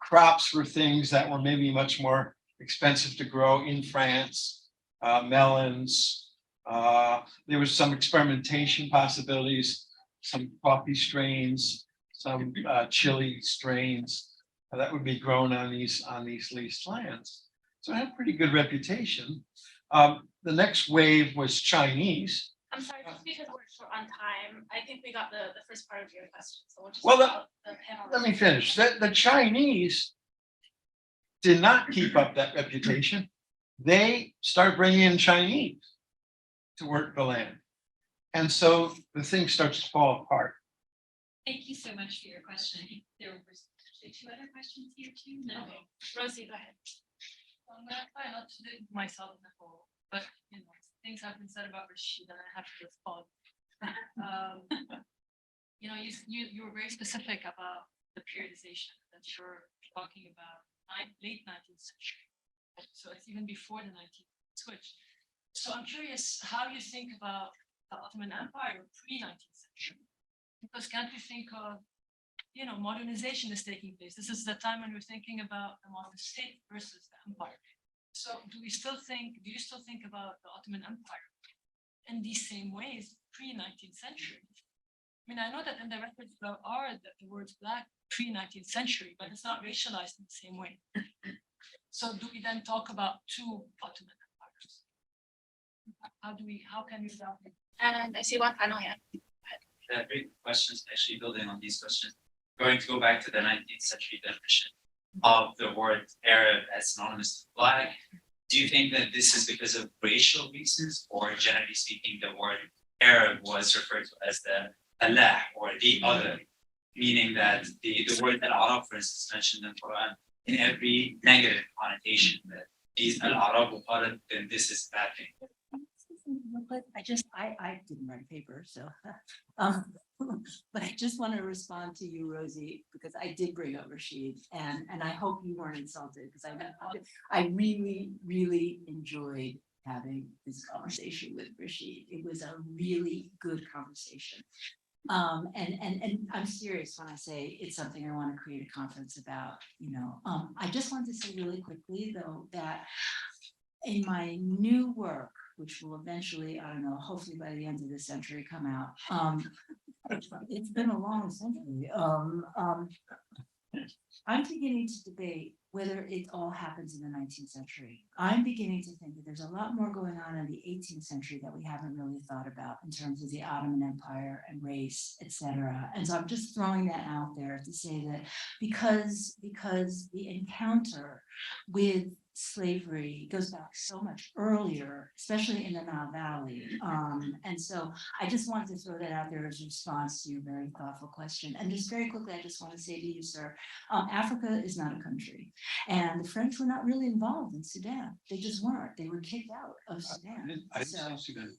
crops were things that were maybe much more expensive to grow in France, melons. There was some experimentation possibilities, some coffee strains, some chili strains that would be grown on these leased lands. So it had a pretty good reputation. The next wave was Chinese. I'm sorry, just because we're short on time, I think we got the first part of your question, so we'll just. Well, the panel. Let me finish. The Chinese did not keep up that reputation. They started bringing in Chinese to work the land. And so the thing starts to fall apart. Thank you so much for your question. I think there were actually 2 other questions here too. No. Okay. Rosie, go ahead. I'm gonna try not to dig myself in the hole, but you know, things have been said about Rashid and I have to respond. You know, you were very specific about the periodization that you're talking about late 19th century. So it's even before the 19th switch. So I'm curious how you think about the Ottoman Empire pre-19th century. Because can't we think of, you know, modernization is taking place. This is the time when we're thinking about the modern state versus the empire. So do you still think about the Ottoman Empire in these same ways pre-19th century? I mean, I know that in the records there are the words black pre-19th century, but it's not racialized in the same way. So do we then talk about 2 Ottoman empires? How can we stop it? And I see one final hand. Great questions, actually building on these questions. Going to go back to the 19th century definition of the word Arab as synonymous with black. Do you think that this is because of racial reasons, or generally speaking, the word Arab was referred to as the Allah or the other, meaning that the word Al-Arab, for instance, mentioned in Quran in every negative connotation that these Al-Arab Arab, then this is bad thing. But I didn't write a paper, so, but I just want to respond to you, Rosie, because I did bring up Rashid, and I hope you weren't insulted, because I really, really enjoyed having this conversation with Rashid. It was a really good conversation. And I'm serious when I say it's something I want to create a conference about, you know. I just want to say really quickly, though, that in my new work, which will eventually, I don't know, hopefully by the end of this century come out. It's been a long century. I'm beginning to debate whether it all happens in the 19th century. I'm beginning to think that there's a lot more going on in the 18th century that we haven't really thought about in terms of the Ottoman Empire and race, etc. And so I'm just throwing that out there to say that because the encounter with slavery goes back so much earlier, especially in the Nile Valley. And so I just wanted to throw that out there as a response to your very thoughtful question. And just very quickly, I just want to say to you, sir, Africa is not a country. And the French were not really involved in Sudan. They just weren't. They were kicked out of Sudan. I didn't say Sudan.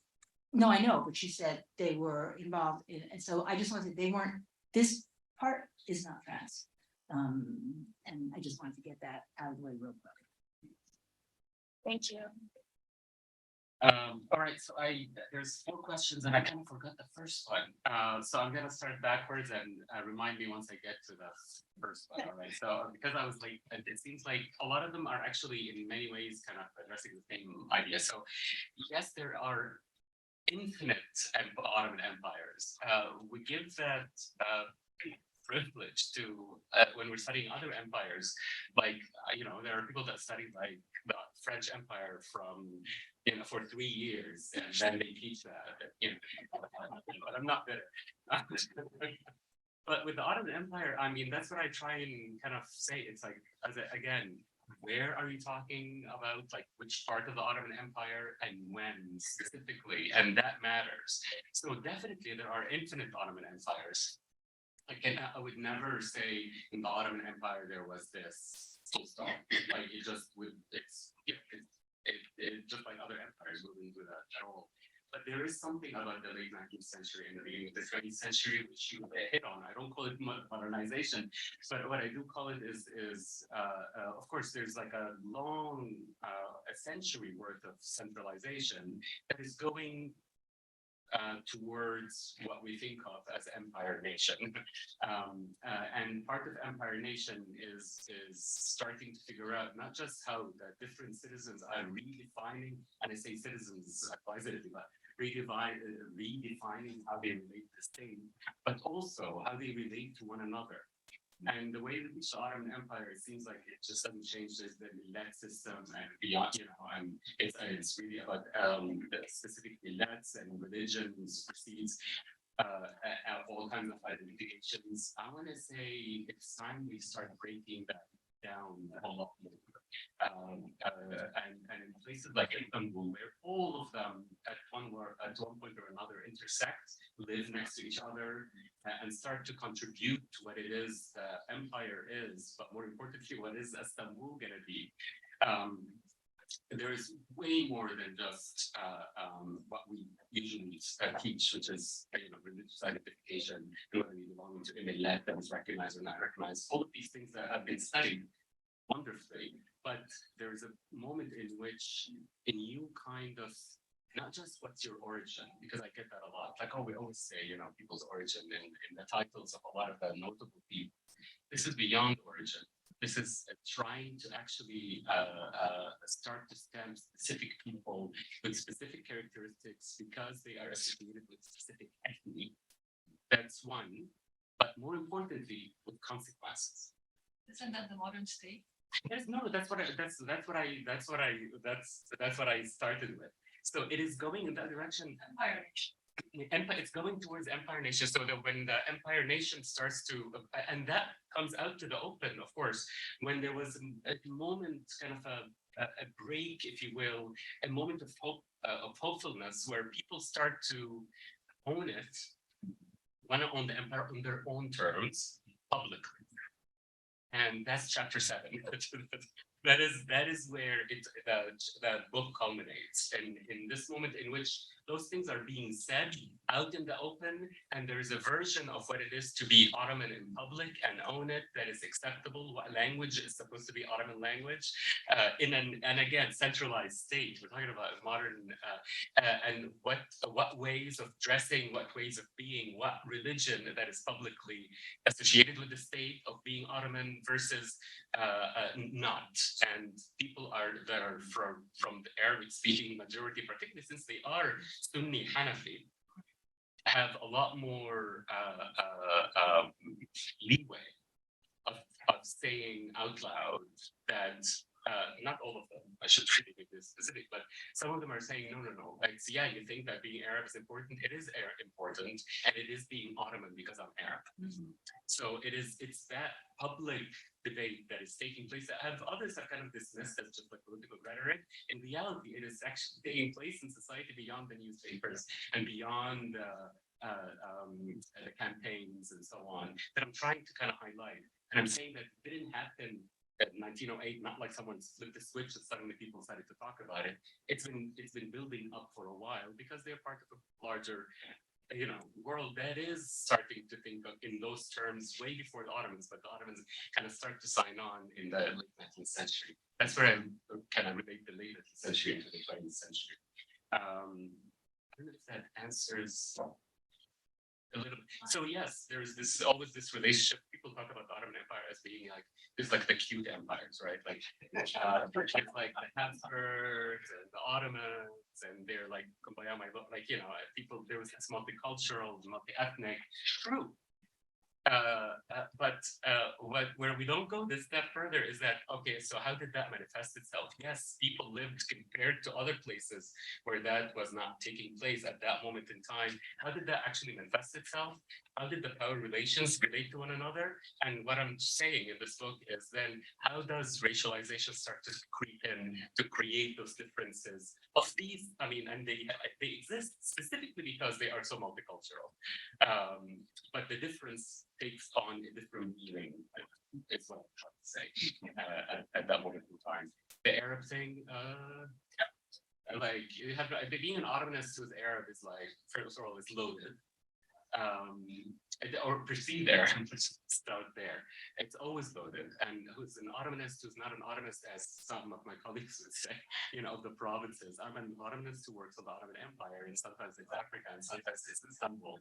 No, I know, but she said they were involved in, and so I just wanted to, they weren't, this part is not France. And I just wanted to get that out of the way real quick. Thank you. All right, so there's 4 questions and I kind of forgot the first one. So I'm gonna start backwards and remind me once I get to the first one. All right, so because I was late, it seems like a lot of them are actually in many ways kind of addressing the same idea. So yes, there are infinite Ottoman empires. We give that privilege to when we're studying other empires, like you know, there are people that study like the French Empire from for 3 years, and then they teach that. But I'm not good. But with the Ottoman Empire, I mean, that's what I try and kind of say. It's like, again, where are you talking about? Like which part of the Ottoman Empire and when specifically, and that matters. So definitely there are infinite Ottoman empires. I would never say in the Ottoman Empire there was this full stop. Like it just would, it's just like other empires wouldn't do that at all. But there is something about the late 19th century and the beginning of the 20th century which you hit on. I don't call it modernization, but what I do call it is of course there's like a long a century worth of centralization that is going towards what we think of as empire nation. And part of empire nation is starting to figure out not just how the different citizens are redefining, and I say citizens advisedly, but redefining how they relate to the state, but also how they relate to one another. And the way that we saw Ottoman Empire, it seems like it just doesn't change. There's the millet system and beyond, and it's really about the specific millets and religion supersedes all kinds of identifications. I want to say it's time we start breaking that down a lot more. And in places like Istanbul, where all of them at one point or another intersect, live next to each other, and start to contribute to what it is the empire is, but more importantly, what is Istanbul going to be? There is way more than just what we usually teach, which is religious identification, whether you belong to a millet that is recognized or not recognized. All of these things that have been studied wonderfully, but there is a moment in which a new kind of, not just what's your origin, because I get that a lot. Like, oh, we always say, people's origin in the titles of a lot of the notable people. This is beyond origin. This is trying to actually start to stamp specific people with specific characteristics because they are associated with specific ethnic. That's one, but more importantly, with consequences. Isn't that the modern state? Yes, no, that's what I started with. So it is going in that direction. Empire, it's going towards empire nation. So that when the empire nation starts to, and that comes out to the open, of course, when there was a moment, kind of a break, if you will, a moment of hope, of hopefulness, where people start to own it, want to own the empire on their own terms, publicly. And that's chapter 7. that is where the book culminates. And in this moment in which those things are being said out in the open, and there is a version of what it is to be Ottoman in public and own it that is acceptable. What language is supposed to be Ottoman language and again, centralized state. We're talking about modern and what ways of dressing, what ways of being, what religion that is publicly associated with the state of being Ottoman versus not. And people that are from the Arabic speaking majority, particularly since they are Sunni Hanafi, have a lot more leeway of saying out loud that not all of them, I should really make this specific, but some of them are saying, no. Like, yeah, you think that being Arab is important. It is important, and it is being Ottoman because I'm Arab. Mm-hmm. So it's that public debate that is taking place that others have kind of dismissed as just like political rhetoric. In reality, it is actually taking place in society beyond the newspapers and beyond the campaigns and so on that I'm trying to kind of highlight. And I'm saying that it didn't happen at 1908, not like someone flipped a switch and suddenly people started to talk about it. It's been building up for a while because they're part of a larger world that is starting to think of in those terms way before the Ottomans, but the Ottomans kind of start to sign on in the late 19th century. That's where I kind of relate the late 19th century to the 20th century. I don't know if that answers a little bit. So yes, there's always this relationship. People talk about the Ottoman Empire as being like the cute empires, right? Like it's like the Habsburgs and the Ottomans, and they're like kumbaya, people. There was this multicultural, multi-ethnic. True. But where we don't go this step further is that, okay, so how did that manifest itself? Yes, people lived compared to other places where that was not taking place at that moment in time. How did that actually manifest itself? How did the power relations relate to one another? And what I'm saying in this book is then how does racialization start to creep in to create those differences of these? I mean, and they exist specifically because they are so multicultural. But the difference takes on a different meaning, is what I'm trying to say at that moment in time. The Arab thing, like you have being an Ottomanist who's Arab is like, first of all, it's loaded. or perceived Arab, let's start there. It's always loaded, and who's an Ottomanist, who's not an Ottomanist, as some of my colleagues would say, of the provinces. I'm an Ottomanist who works on the Ottoman Empire, and sometimes it's Africa, and sometimes it's Istanbul.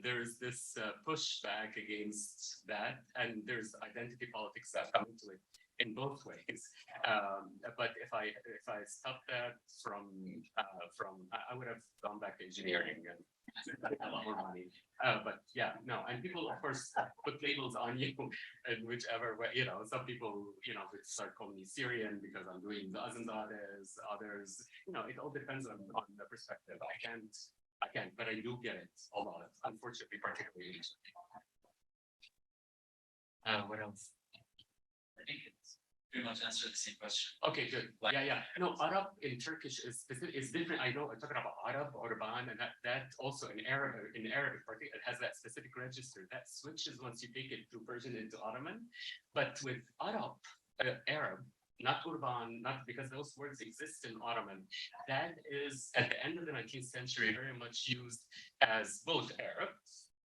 There's this pushback against that, and there's identity politics that come into it in both ways. But if I stop that from I would have gone back to engineering and a lot more money. But yeah, no, and people of course put labels on you in whichever way, some people, would start calling me Syrian because I'm doing the Azanzades, others, it all depends on the perspective. I can't, but I do get it a lot, unfortunately, particularly. What else? I think it's pretty much answered the same question. Okay, good. Yeah. No, Arab in Turkish is different. I know I'm talking about Arab, Orban, and that also in Arabic, particularly, it has that specific register that switches once you take it to Persian into Ottoman. But with Arab, not Urban, not because those words exist in Ottoman, that is at the end of the 19th century very much used as both Arab,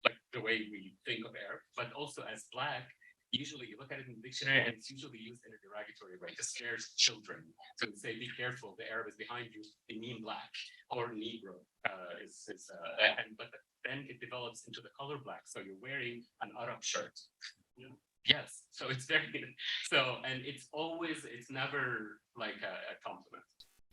like the way we think of Arab, but also as Black. Usually you look at it in the dictionary and it's usually used in a derogatory way to scare children. So say, be careful, the Arab is behind you, they mean Black or Negro. But then it develops into the color Black. So you're wearing an Arab shirt. Yeah. Yes, so it's very good. And it's never like a compliment.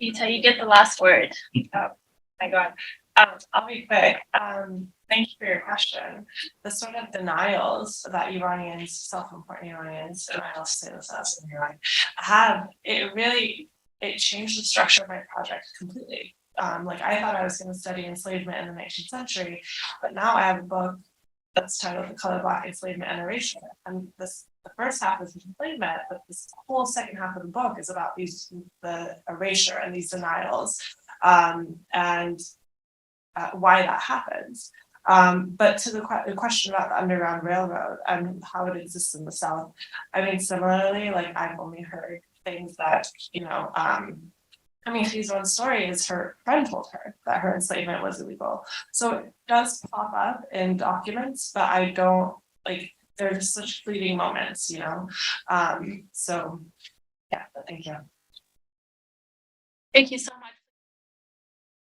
Ita, you get the last word. Oh my God. I'll be quick. Thank you for your question. The sort of denials that Iranians, self-important Iranians, and I also say this as in Iran, have, it changed the structure of my project completely. Like I thought I was going to study enslavement in the 19th century, but now I have a book that's titled The Color Black Enslavement and Erasure. And the first half is enslavement, but this whole second half of the book is about the erasure and these denials. And why that happens. But to the question about the Underground Railroad and how it exists in the South, I mean, similarly, like I've only heard things that, Khiz's one story is her friend told her that her enslavement was illegal. So it does pop up in documents, but I don't, they're just such fleeting moments, So yeah, thank you. Thank you so much.